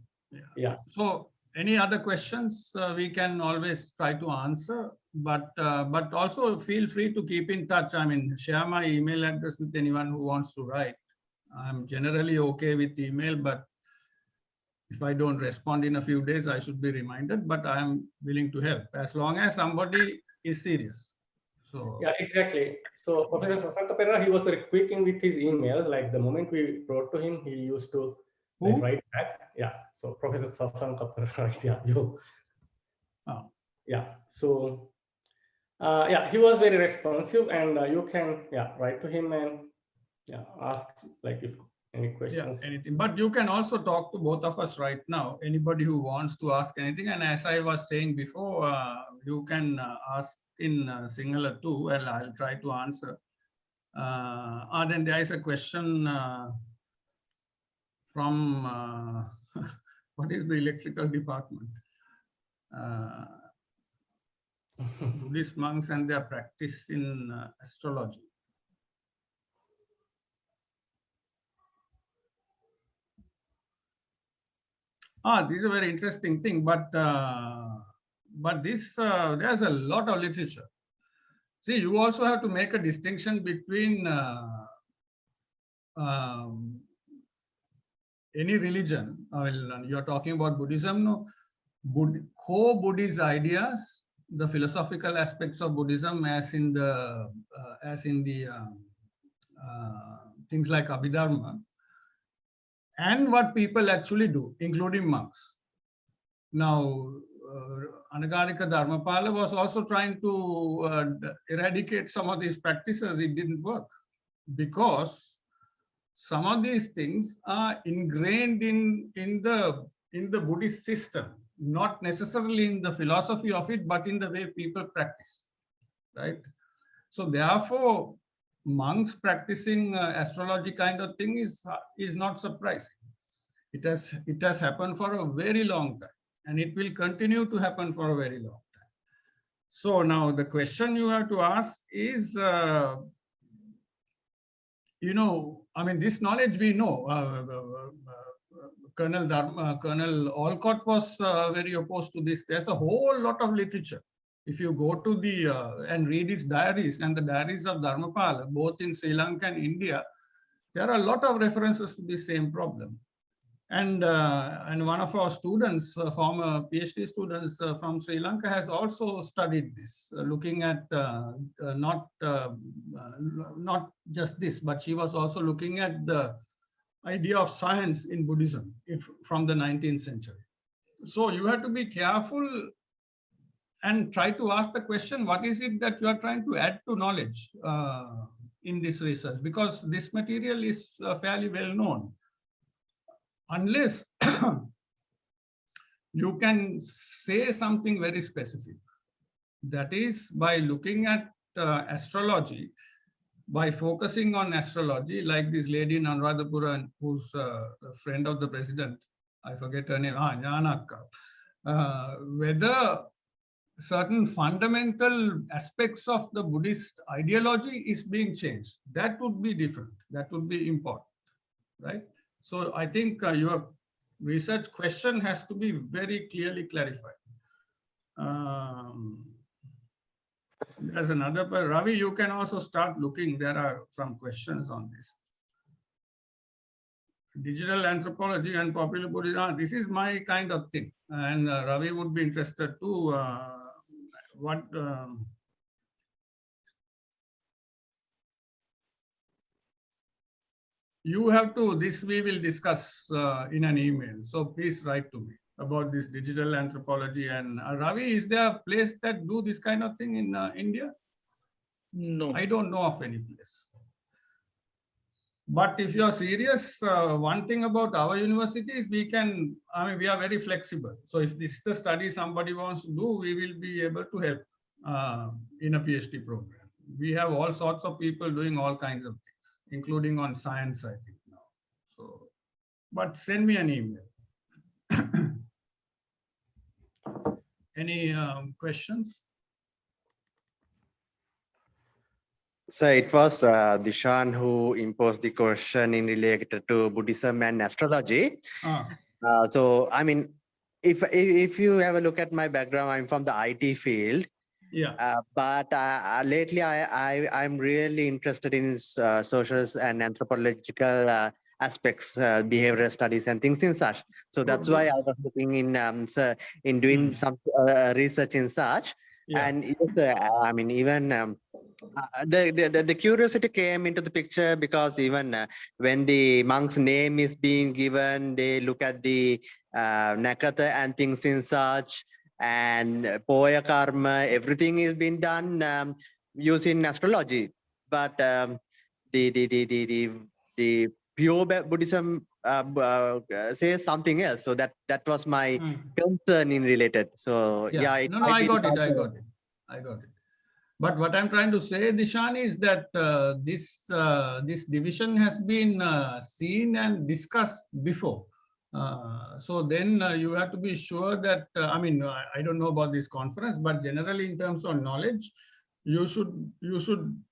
Yeah. So any other questions we can always try to answer, but also feel free to keep in touch. I mean, share my email address with anyone who wants to write. I'm generally okay with email, but if I don't respond in a few days, I should be reminded, but I am willing to help as long as somebody is serious. So yeah, exactly. So Professor Sasanka Perera, he was very quick in with his emails. Like the moment we wrote to him, he used to write back. Yeah. So Professor Sasanka Perera, yeah. So he was very responsive, and you can write to him and ask like if any questions. Anything. But you can also talk to both of us right now. Anybody who wants to ask anything. And as I was saying before, you can ask in Sinhala too, and I'll try to answer. Then there is a question from what is the electrical department? Buddhist monks and their practice in astrology. This is a very interesting thing, but this there's a lot of literature. See, you also have to make a distinction between any religion. You're talking about Buddhism, no? Core Buddhist ideas, the philosophical aspects of Buddhism, as in the things like Abhidharma, and what people actually do, including monks. Now, Anagarika Dharmapala was also trying to eradicate some of these practices. It didn't work because some of these things are ingrained in the Buddhist system, not necessarily in the philosophy of it, but in the way people practice, right? So therefore, monks practicing astrology kind of thing is not surprising. It has happened for a very long time, and it will continue to happen for a very long time. So now the question you have to ask is, this knowledge we know. Colonel Olcott was very opposed to this. There's a whole lot of literature. If you go to and read his diaries and the diaries of Dharmapala, both in Sri Lanka and India, there are a lot of references to the same problem. And one of our students, former PhD students from Sri Lanka, has also studied this, looking at not just this, but she was also looking at the idea of science in Buddhism from the 19th century. So you have to be careful and try to ask the question, what is it that you are trying to add to knowledge in this research? Because this material is fairly well known. Unless you can say something very specific, that is by looking at astrology, by focusing on astrology, like this lady in Anuradhapura, who's a friend of the president, I forget her name, Janaka, whether certain fundamental aspects of the Buddhist ideology is being changed, that would be different, that would be important, right? So I think your research question has to be very clearly clarified. There's another, Ravi, you can also start looking. There are some questions on this. Digital anthropology and popular Buddhism, this is my kind of thing. And Ravi would be interested too. You have to, this we will discuss in an email. So please write to me about this digital anthropology. And Ravi, is there a place that do this kind of thing in India? No. I don't know of any place. But if you're serious, one thing about our university is we are very flexible. So if this is the study somebody wants to do, we will be able to help in a PhD program. We have all sorts of people doing all kinds of things, including on science, I think now. So, but send me an email. Any questions? So it was Dishan who imposed the question in related to Buddhism and astrology. So, I mean, if you have a look at my background, I'm from the IT field. Yeah. But lately, I'm really interested in social and anthropological aspects, behavioral studies and things in such. So that's why I was looking in doing some research in such. Yeah. And I mean, even the curiosity came into the picture because even when the monk's name is being given, they look at the nakata and things in such. And Poya Karma, everything is being done using astrology. But the pure Buddhism says something else. So that was my concern in related. So yeah, I got it. But what I'm trying to say, Dishan, is that this division has been seen and discussed before. So then you have to be sure that, I mean, I don't know about this conference, but generally in terms of knowledge, you should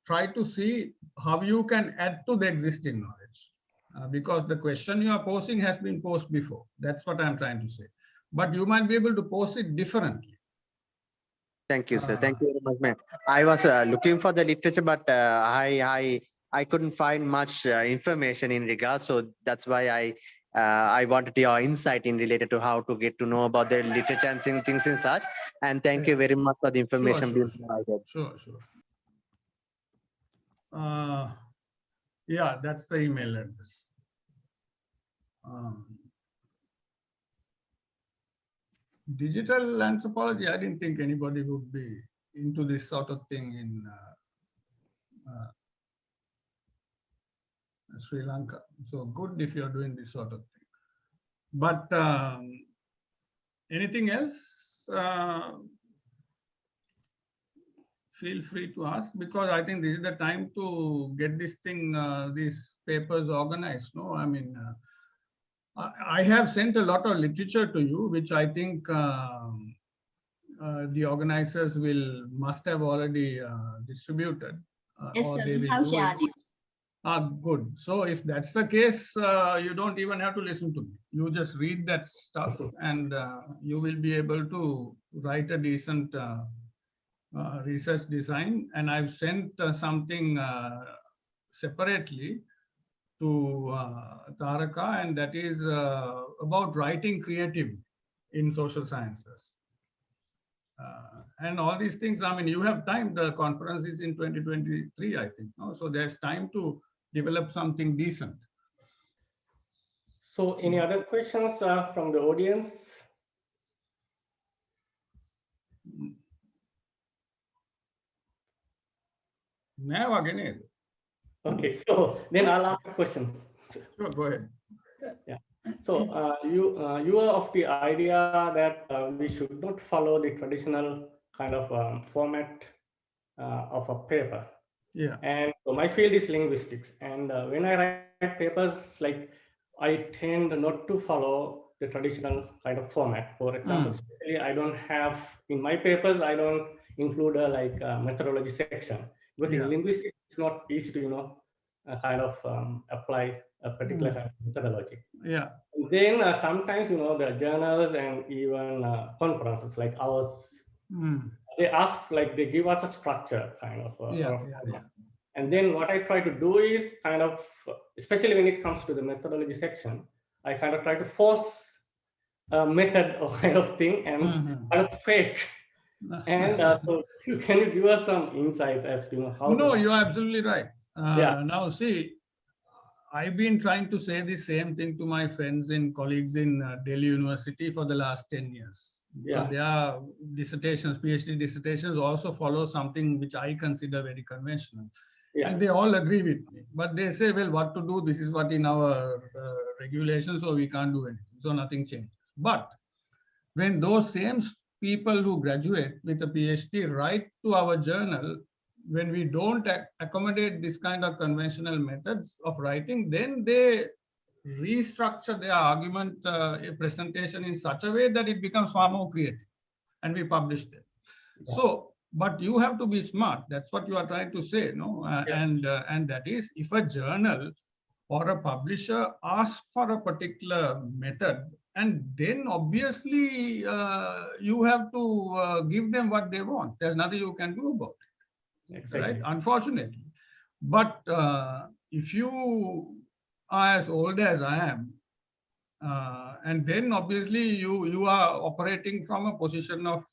try to see how you can add to the existing knowledge. Because the question you are posing has been posed before. That's what I'm trying to say. But you might be able to pose it differently. Thank you, sir. Thank you very much, ma'am. I was looking for the literature, but I couldn't find much information in regards. So that's why I wanted your insight in related to how to get to know about the literature and things and such. And thank you very much for the information being provided. Sure. Yeah, that's the email address. Digital anthropology, I didn't think anybody would be into this sort of thing in Sri Lanka. So good if you're doing this sort of thing. But anything else? Feel free to ask, because I think this is the time to get this thing, these papers organized. No, I mean, I have sent a lot of literature to you, which I think the organizers must have already distributed. Yes, or sir, they we will have do shared it. Good. So if that's the case, you don't even have to listen to me. You just read that stuff and you will be able to write a decent research design. And I've sent something separately to Taraka, and that is about writing creative in social sciences. And all these things, I mean, you have time. The conference is in 2023, I think. No? So there's time to develop something decent. So any other questions from the audience? Okay, so then I'll ask questions. Sure, go ahead. Yeah. So you are of the idea that we should not follow the traditional kind of format of a paper. Yeah. And so my field is linguistics, and when I write papers, like I tend not to follow the traditional kind of format. For example, especially I don't have in my papers, I don't include a methodology section, because in linguistics it's not easy to kind of apply a particular kind of methodology. Yeah. And then sometimes the journals and even conferences like ours, they ask, like they give us a structure kind of. And then what I try to do is kind of, especially when it comes to the methodology section, I kind of try to force a method or kind of thing and kind of fake. And so can you give us some insights as to how? No, you're absolutely right. Now see, I've been trying to say the same thing to my friends and colleagues in Delhi University for the last 10 years. Yeah. Their dissertations, PhD dissertations also follow something which I consider very conventional. Yeah. And they all agree with me. But they say, well, what to do? This is what in our regulations, so we can't do anything. So nothing changes. But when those same people who graduate with a PhD write to our journal, when we don't accommodate this kind of conventional methods of writing, then they restructure their argument presentation in such a way that it becomes far more creative, and we publish them. Yeah. So, but you have to be smart. That's what you are trying to say, no? And that is, if a journal or a publisher asks for a particular method, and then obviously you have to give them what they want. There's nothing you can do about it. Exactly. Right? Unfortunately. But if you are as old as I am, and then obviously you are operating from a position of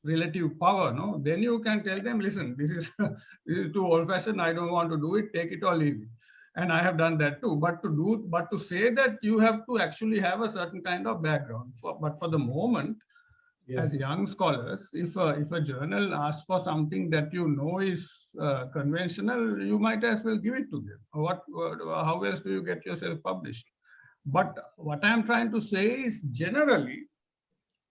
relative power, no? Then you can tell them, listen, this is too old-fashioned. I don't want to do it. Take it or leave it. And I have done that too. But to say that you have to actually have a certain kind of background. But for the moment, yes, as young scholars, if a journal asks for something that you know is conventional, you might as well give it to them. How else do you get yourself published? But what I'm trying to say is, generally,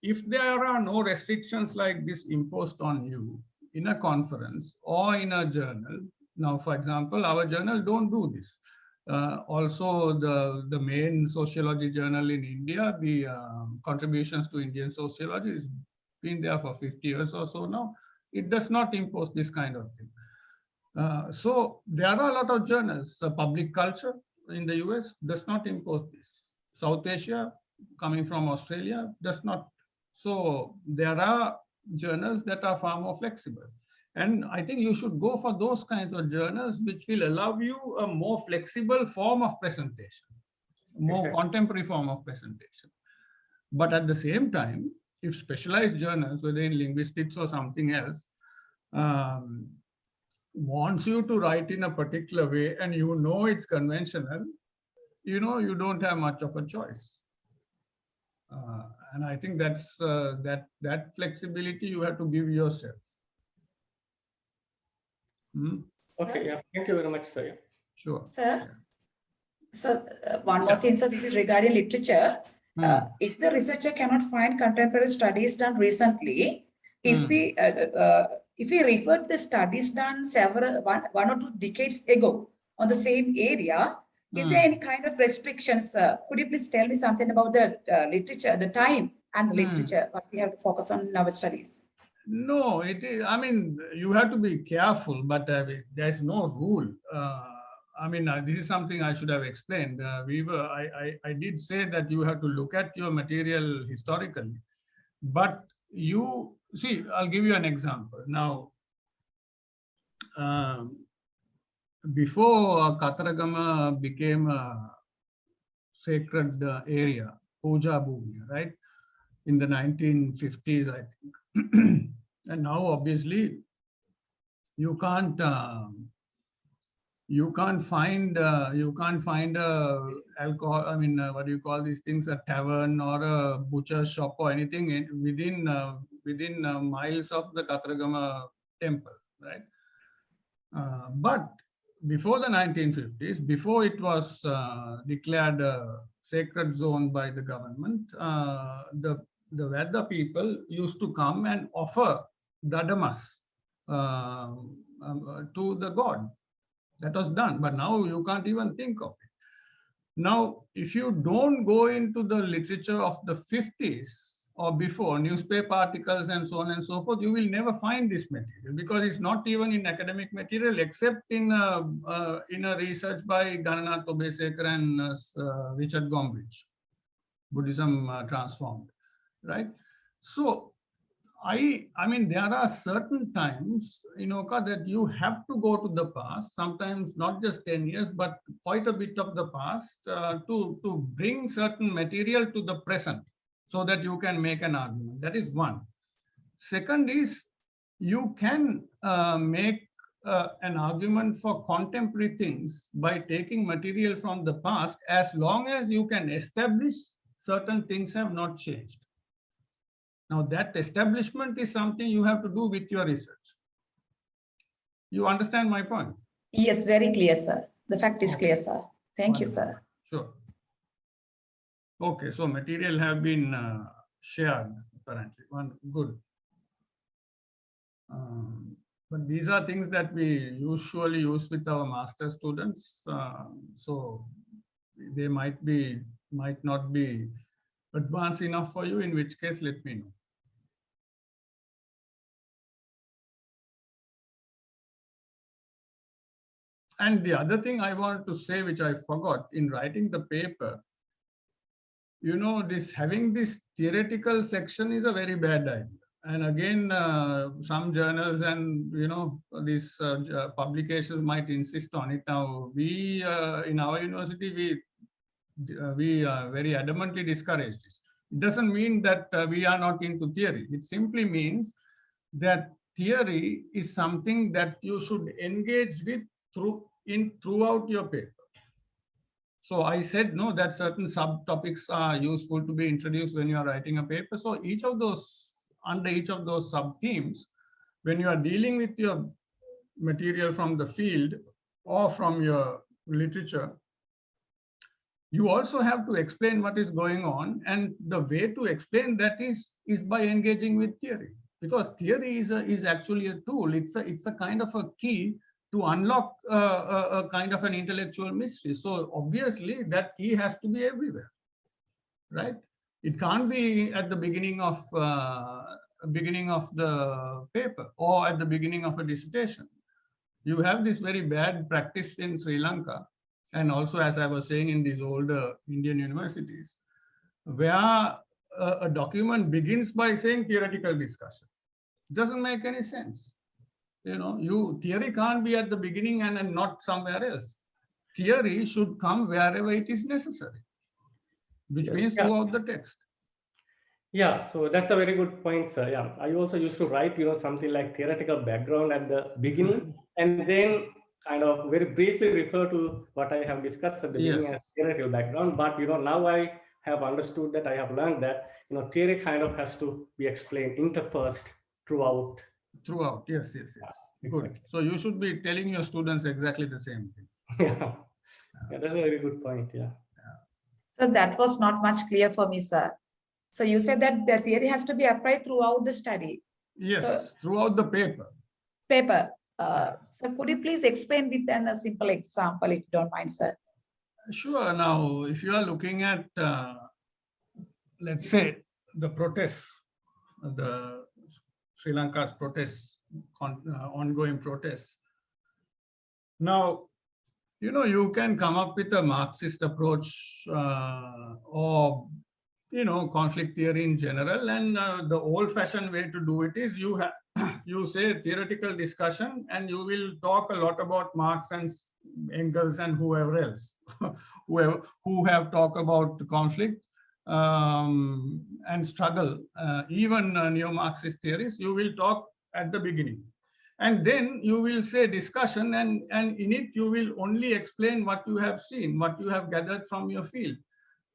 if there are no restrictions like this imposed on you in a conference or in a journal, now, for example, our journal don't do this. Also, the main sociology journal in India, the contributions to Indian sociology, has been there for 50 years or so now. It does not impose this kind of thing. So there are a lot of journals. Public culture in the US does not impose this. South Asia, coming from Australia, does not. So there are journals that are far more flexible. And I think you should go for those kinds of journals which will allow you a more flexible form of presentation, more contemporary form of presentation. But at the same time, if specialized journals, whether in linguistics or something else, wants you to write in a particular way and you know it's conventional, you don't have much of a choice. And I think that's that flexibility you have to give yourself. Okay, yeah, thank you very much, sir. Sure. Sir, yeah. So one more thing, so this is regarding literature. If the researcher cannot find contemporary studies done recently, if we refer to the studies done one or two decades ago on the same area, is there any kind of restrictions? Could you please tell me something about the literature, the time and the literature, what we have to focus on in our studies? No, it is, I mean, you have to be careful, but there's no rule. I mean, this is something I should have explained. I did say that you have to look at your material historically, but you see, I'll give you an example. Now, before Kataragama became a sacred area, Puja Bhumi, right? In the 1950s, I think. And now, obviously, you can't find alcohol. I mean, what do you call these things? A tavern or a butcher shop or anything within miles of the Kataragama temple, right? But before the 1950s, before it was declared a sacred zone by the government, the Vedda people used to come and offer dadamas to the god. That was done, but now you can't even think of it. Now, if you don't go into the literature of the 50s or before, newspaper articles and so on and so forth, you will never find this material because it's not even in academic material except in a research by Gananath Obesekar and Richard Gombrich, Buddhism Transformed, right? So, I mean, there are certain times, that you have to go to the past, sometimes not just 10 years, but quite a bit of the past to bring certain material to the present so that you can make an argument. That is one. Second is, you can make an argument for contemporary things by taking material from the past as long as you can establish certain things have not changed. Now, that establishment is something you have to do with your research. You understand my point? Yes, very clear, sir. The fact is clear, sir. Thank you, sir. Sure. Okay, so material have been shared, apparently. Good. But these are things that we usually use with our master students. So they might not be advanced enough for you, in which case, let me know. And the other thing I want to say, which I forgot in writing the paper, having this theoretical section is a very bad idea. And again, some journals and, these publications might insist on it. Now, we, in our university, we very adamantly discourage this. It doesn't mean that we are not into theory. It simply means that theory is something that you should engage with throughout your paper. So I said, no, that certain subtopics are useful to be introduced when you are writing a paper. So under each of those sub-themes, when you are dealing with your material from the field or from your literature, you also have to explain what is going on. And the way to explain that is by engaging with theory. Because theory is actually a tool. It's a kind of a key to unlock a kind of an intellectual mystery. So obviously that key has to be everywhere, right? It can't be at the beginning of the paper or at the beginning of a dissertation. You have this very bad practice in Sri Lanka, and also, as I was saying, in these older Indian universities, where a document begins by saying theoretical discussion. Doesn't make any sense. You know, theory can't be at the beginning and not somewhere else. Theory should come wherever it is necessary, which means throughout the text. Yeah, so that's a very good point, sir. Yeah, I also used to write, something like theoretical background at the beginning, and then kind of very briefly refer to what I have discussed at the beginning as theoretical background. But now I have understood that, I have learned that theory kind of has to be explained, interspersed throughout. Throughout, yes. Good. So you should be telling your students exactly the same thing. Yeah, that's a very good point. Yeah. So that was not much clear for me, sir. So you said that the theory has to be applied throughout the study. Yes, so, throughout the paper. So could you please explain with a simple example, if you don't mind, sir? Sure. Now, if you are looking at, let's say, the protests, the Sri Lanka's protests, ongoing protests. Now, you can come up with a Marxist approach or conflict theory in general, and the old-fashioned way to do it is you say theoretical discussion, and you will talk a lot about Marx and Engels and whoever else who have talked about conflict and struggle. Even neo-Marxist theories, you will talk at the beginning, and then you will say discussion, and in it you will only explain what you have seen, what you have gathered from your field.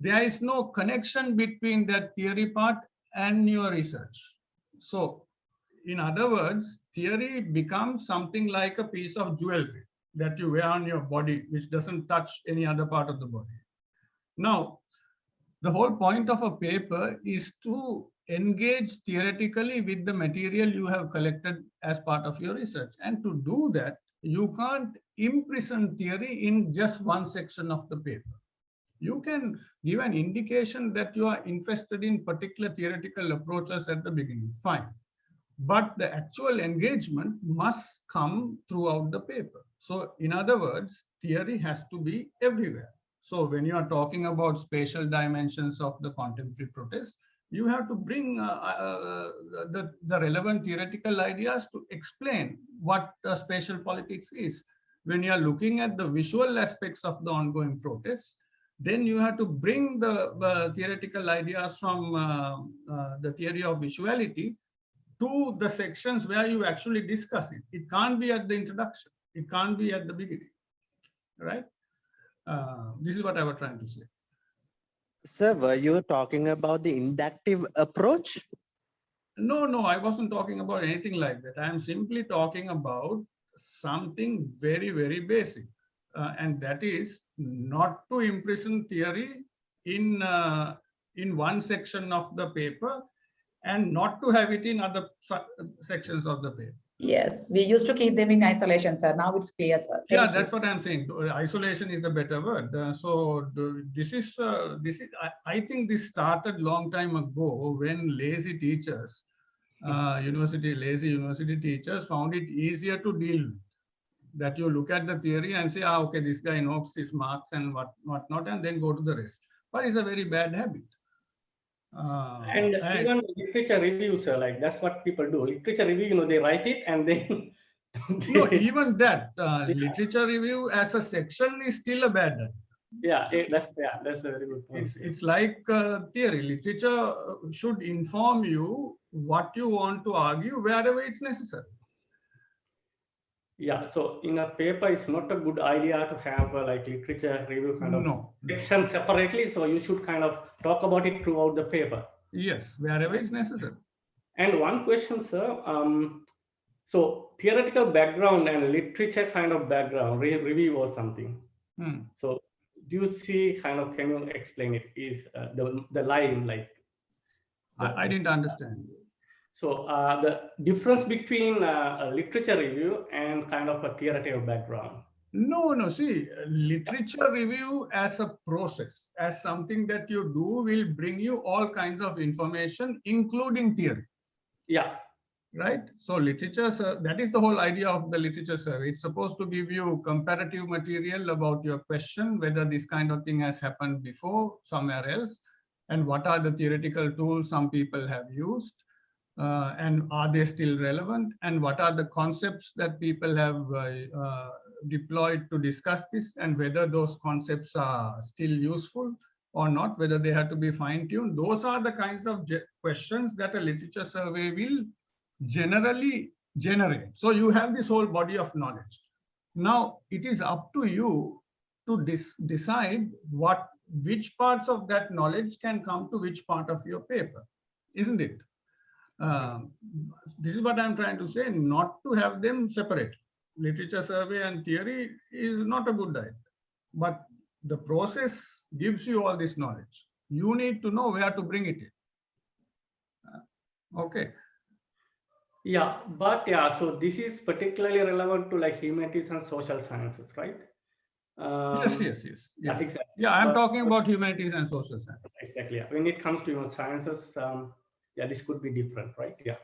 There is no connection between that theory part and your research. So, in other words, theory becomes something like a piece of jewelry that you wear on your body, which doesn't touch any other part of the body. Now, the whole point of a paper is to engage theoretically with the material you have collected as part of your research. And to do that, you can't imprison theory in just one section of the paper. You can give an indication that you are interested in particular theoretical approaches at the beginning, fine. But the actual engagement must come throughout the paper. So in other words, theory has to be everywhere. So when you are talking about spatial dimensions of the contemporary protest, you have to bring the relevant theoretical ideas to explain what spatial politics is. When you are looking at the visual aspects of the ongoing protests, then you have to bring the theoretical ideas from the theory of visuality to the sections where you actually discuss it. It can't be at the introduction. It can't be at the beginning, right? This is what I was trying to say. Sir, were you talking about the inductive approach? No, I wasn't talking about anything like that. I am simply talking about something very, very basic. And that is not to imprison theory in one section of the paper and not to have it in other sections of the paper. Yes, we used to keep them in isolation, sir. Now it's clear, sir. Yeah, that's what I'm saying. Isolation is the better word. I think this started long time ago when lazy teachers, lazy university teachers found it easier to deal with. That you look at the theory and say, okay, this guy knows his Marx and whatnot, and then go to the rest. But it's a very bad habit. And even literature reviews, like that's what people do. Literature review, they write it and then. No, even that literature review as a section is still a bad habit. Yeah, that's a very good point. It's like theory. Literature should inform you what you want to argue wherever it's necessary. Yeah, so in a paper, it's not a good idea to have like literature review kind of section separately. So you should kind of talk about it throughout the paper. Yes, wherever it's necessary. And one question, sir. So theoretical background and literature kind of background, review or something. So do you see kind of, can you explain it? Is the line like? I didn't understand. So the difference between a literature review and kind of a theoretical background. No, see, literature review as a process, as something that you do will bring you all kinds of information, including theory. Yeah. Right? So literature, that is the whole idea of the literature survey. It's supposed to give you comparative material about your question, whether this kind of thing has happened before somewhere else, and what are the theoretical tools some people have used, and are they still relevant, and what are the concepts that people have deployed to discuss this, and whether those concepts are still useful or not, whether they have to be fine-tuned. Those are the kinds of questions that a literature survey will generally generate. So you have this whole body of knowledge. Now it is up to you to decide which parts of that knowledge can come to which part of your paper, isn't it? This is what I'm trying to say, not to have them separate. Literature survey and theory is not a good idea, but the process gives you all this knowledge. You need to know where to bring it in. Okay. Yeah, but yeah, so this is particularly relevant to like humanities and social sciences, right? Yes. Exactly. Yeah, I'm talking about humanities and social sciences. Exactly. Yeah. When it comes to sciences, yeah, this could be different, right? Yeah.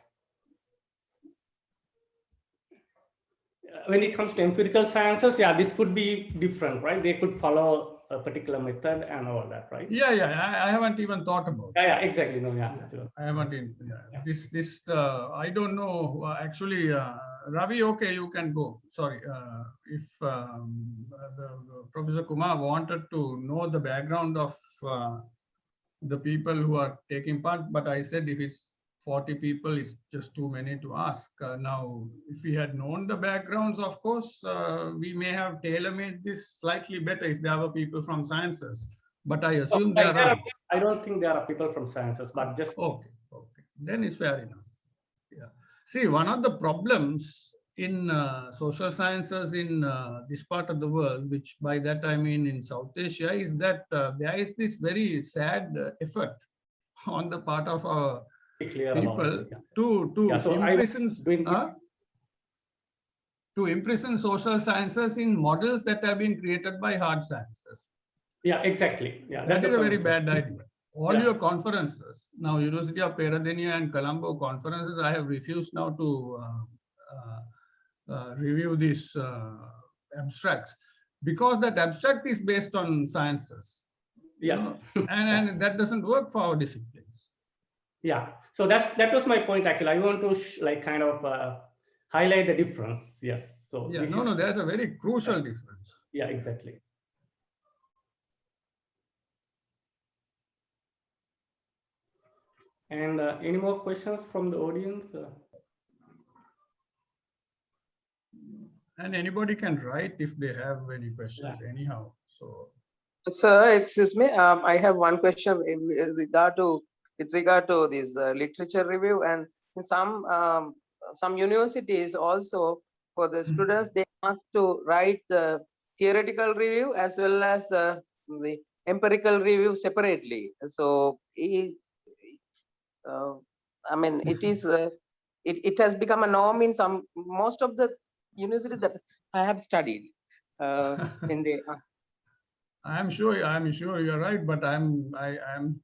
When it comes to empirical sciences, yeah, this could be different, right? They could follow a particular method and all that, right? Yeah, I haven't even thought about it. Yeah, exactly. No, yeah. I haven't even, I don't know, actually, Ravi, okay, you can go. Sorry, if Professor Kumar wanted to know the background of the people who are taking part, but I said if it's 40 people, it's just too many to ask. Now, if we had known the backgrounds, of course, we may have tailor-made this slightly better if there were people from sciences. But I assume there are. I don't think there are people from sciences, but just okay. Then it's fair enough. Yeah. See, one of the problems in social sciences in this part of the world, which by that I mean in South Asia, is that there is this very sad effort on the part of our people to imprison social sciences in models that have been created by hard sciences. Yeah, exactly. Yeah, that is a very bad idea. All your conferences, now University of Perera and Colombo conferences, I have refused now to review these abstracts, because that abstract is based on sciences. Yeah. And that doesn't work for our disciplines. Yeah, so that was my point actually. I want to like kind of highlight the difference. Yes. So yeah, no, there's a very crucial difference. Yeah, exactly. And any more questions from the audience? And anybody can write if they have any questions anyhow. So, sir, excuse me, I have one question with regard to this literature review, and in some universities also for the students they ask to write the theoretical review as well as the empirical review separately. So I mean, it is it has become a norm in most of the universities that I have studied in the. I'm sure you're right, but I'm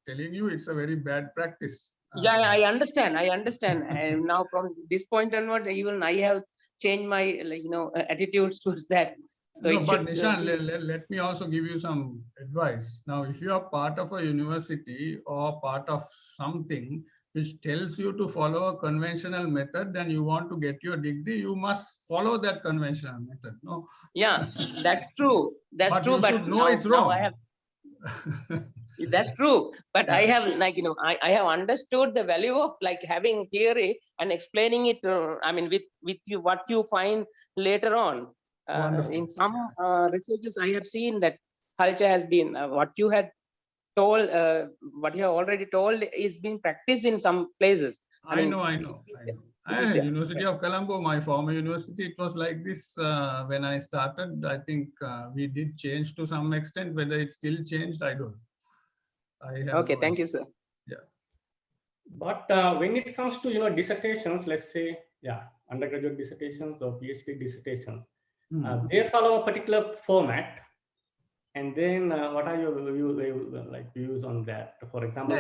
telling you it's a very bad practice. Yeah, I understand. And now from this point onward, even I have changed my attitudes towards that. So no, but Nishan, let me also give you some advice. Now, if you are part of a university or part of something which tells you to follow a conventional method and you want to get your degree, you must follow that conventional method. No. Yeah, that's true. That's true. But no, it's wrong. I have. That's true. But I have I have understood the value of like having theory and explaining it. I mean, with you what you find later on. In some researches, I have seen that culture has been what you had told, what you have already told is being practiced in some places. I know. University of Colombo, my former university, it was like this when I started. I think we did change to some extent. Whether it's still changed, I don't know. Okay, thank you, sir. Yeah. But when it comes to dissertations, let's say undergraduate dissertations or PhD dissertations, they follow a particular format. And then what are your views on that? For example,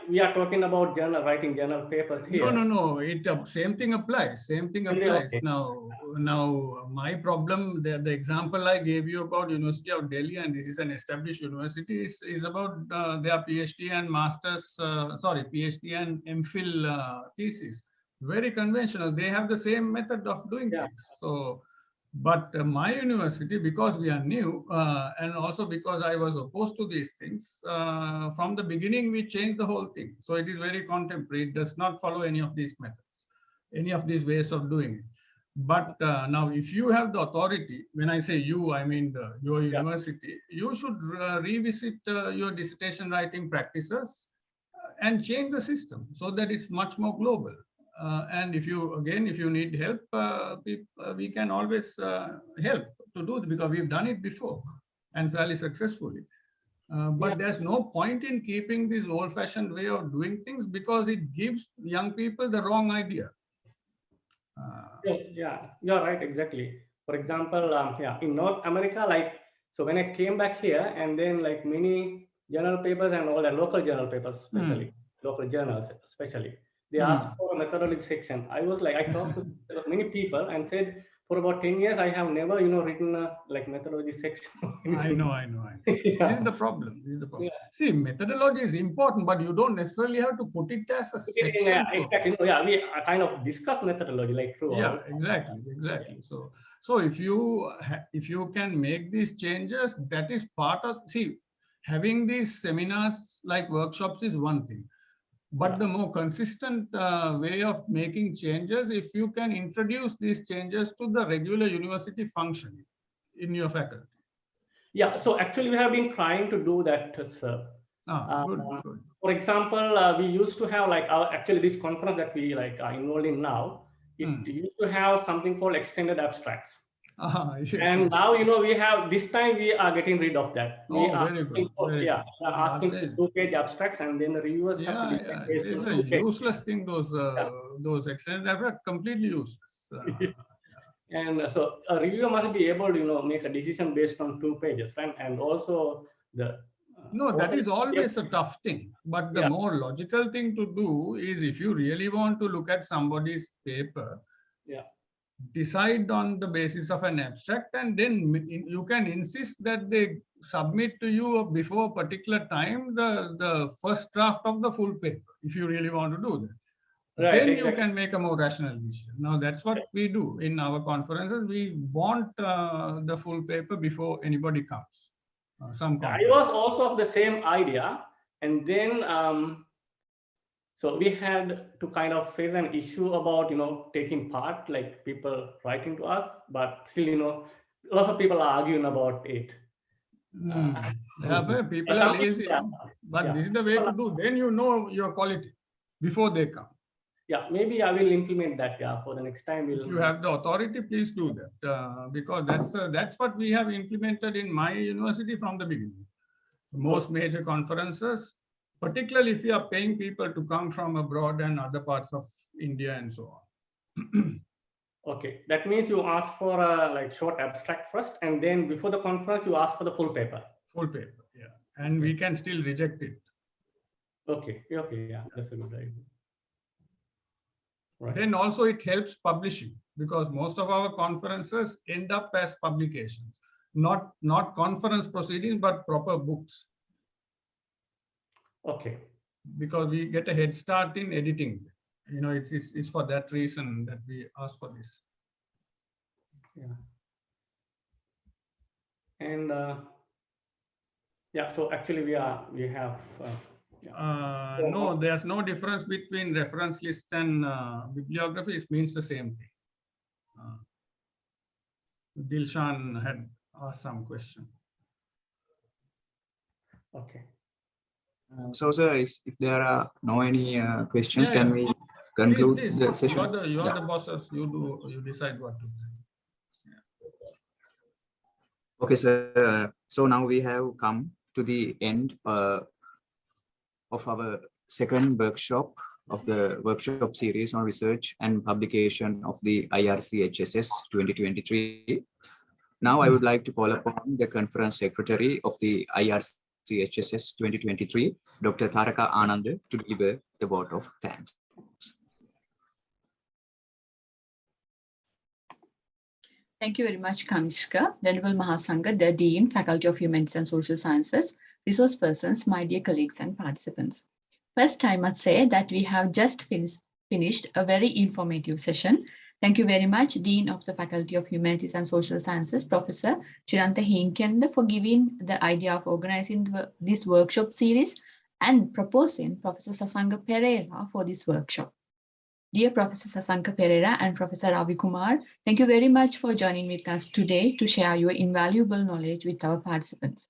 we are talking about writing journal papers here. No. Same thing applies. Same thing applies. Okay. Now, my problem, the example I gave you about University of Delhi, and this is an established university, is about their PhD and master's, PhD and MPhil thesis. Very conventional. They have the same method of doing things. So, but my university, because we are new, and also because I was opposed to these things, from the beginning, we changed the whole thing. So it is very contemporary. It does not follow any of these methods, any of these ways of doing it. But now, if you have the authority, when I say you, I mean your university, you should revisit your dissertation writing practices and change the system so that it's much more global. And if you need help, we can always help to do it, because we've done it before and fairly successfully. But there's no point in keeping this old-fashioned way of doing things, because it gives young people the wrong idea. You're right, exactly. For example, in North America, so when I came back here, and then many journal papers and all the local journal papers, especially local journals, especially. They asked for a methodology section. I talked to many people and said, for about 10 years, I have never, written a methodology section. I know. This is the problem. See, methodology is important, but you don't necessarily have to put it as a section. We kind of discuss methodology throughout. Exactly. So if you can make these changes, that is part of, having these seminars like workshops is one thing. But the more consistent way of making changes, if you can introduce these changes to the regular university functioning in your faculty. Yeah, so actually we have been trying to do that, sir. Good. For example, we used to have actually this conference that we are involved in now, it used to have something called extended abstracts. And now, we have, this time we are getting rid of that. Very good. Asking for 2-page abstracts, and then the reviewers have to be based on 2 pages. It's a useless thing, those extended abstracts, completely useless. And so a reviewer must be able to, make a decision based on 2 pages, right? And also that is always a tough thing. But the more logical thing to do is, if you really want to look at somebody's paper, decide on the basis of an abstract, and then you can insist that they submit to you before a particular time the first draft of the full paper, if you really want to do that. Right, then you can make a more rational decision. Now, that's what we do in our conferences. We want the full paper before anybody comes. I was also of the same idea, and then so we had to kind of face an issue about taking part, people writing to us, but still lots of people are arguing about it. But people are lazy, but this is the way to do. Then you know your quality before they come. Yeah, maybe I will implement that. For the next time. If you have the authority, please do that, because that's what we have implemented in my university from the beginning. Most major conferences, particularly if you are paying people to come from abroad and other parts of India and so on. Okay, that means you ask for a short abstract first, and then before the conference you ask for the full paper. Full paper, and we can still reject it. Okay, that's a good idea. Right. Then also it helps publishing, because most of our conferences end up as publications, not conference proceedings, but proper books. Okay. Because we get a head start in editing. It's for that reason that we ask for this. And so actually we have. No, there's no difference between reference list and bibliography. It means the same thing. Dilshan had asked some question. Okay. So, sir, if there are no any questions, can we conclude the session? You are the bosses. You decide what to do. Okay, sir. So now we have come to the end of our second workshop of the workshop series on research and publication of the IRCHSS 2023. Now I would like to call upon the conference secretary of the IRCHSS 2023, Dr. Tharaka Anand, to deliver the vote of thanks. Thank you very much, Kanishka, Venerable Mahasangha, the Dean, Faculty of Humanities and Social Sciences, resource persons, my dear colleagues and participants. First, I must say that we have just finished a very informative session. Thank you very much, Dean of the Faculty of Humanities and Social Sciences, Professor Chiranta Hinkenda, for giving the idea of organizing this workshop series and proposing Professor Sasanka Perera for this workshop. Dear Professor Sasanka Perera and Professor Ravi Kumar, thank you very much for joining with us today to share your invaluable knowledge with our participants.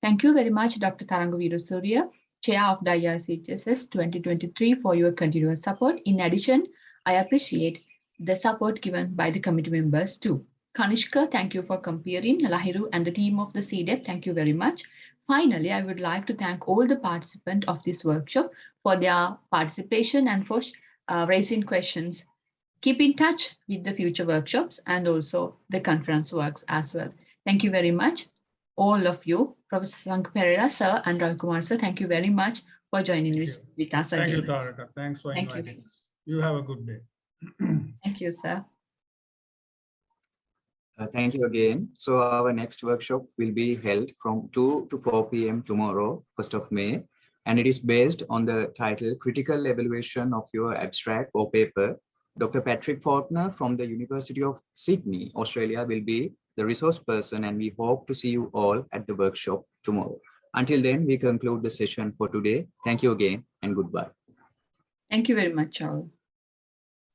Thank you very much, Dr. Tharanga Veerasurya, Chair of the IRCHSS 2023, for your continuous support. In addition, I appreciate the support given by the committee members too. Kanishka, thank you for comparing. Lahiru and the team of the CDEP, thank you very much. Finally, I would like to thank all the participants of this workshop for their participation and for raising questions. Keep in touch with the future workshops and also the conference works as well. Thank you very much, all of you. Professor Sasanka Perera, sir, and Ravi Kumar, sir, thank you very much for joining with us again. Thank you, Tharaka. Thanks for inviting us. You have a good day. Thank you, sir. Thank you again. So our next workshop will be held from 2 to 4 p.m. tomorrow, 1st of May. And it is based on the title Critical Evaluation of Your Abstract or Paper. Dr. Patrick Faulkner from the University of Sydney, Australia will be the resource person, and we hope to see you all at the workshop tomorrow. Until then, we conclude the session for today. Thank you again and goodbye. Thank you very much, all.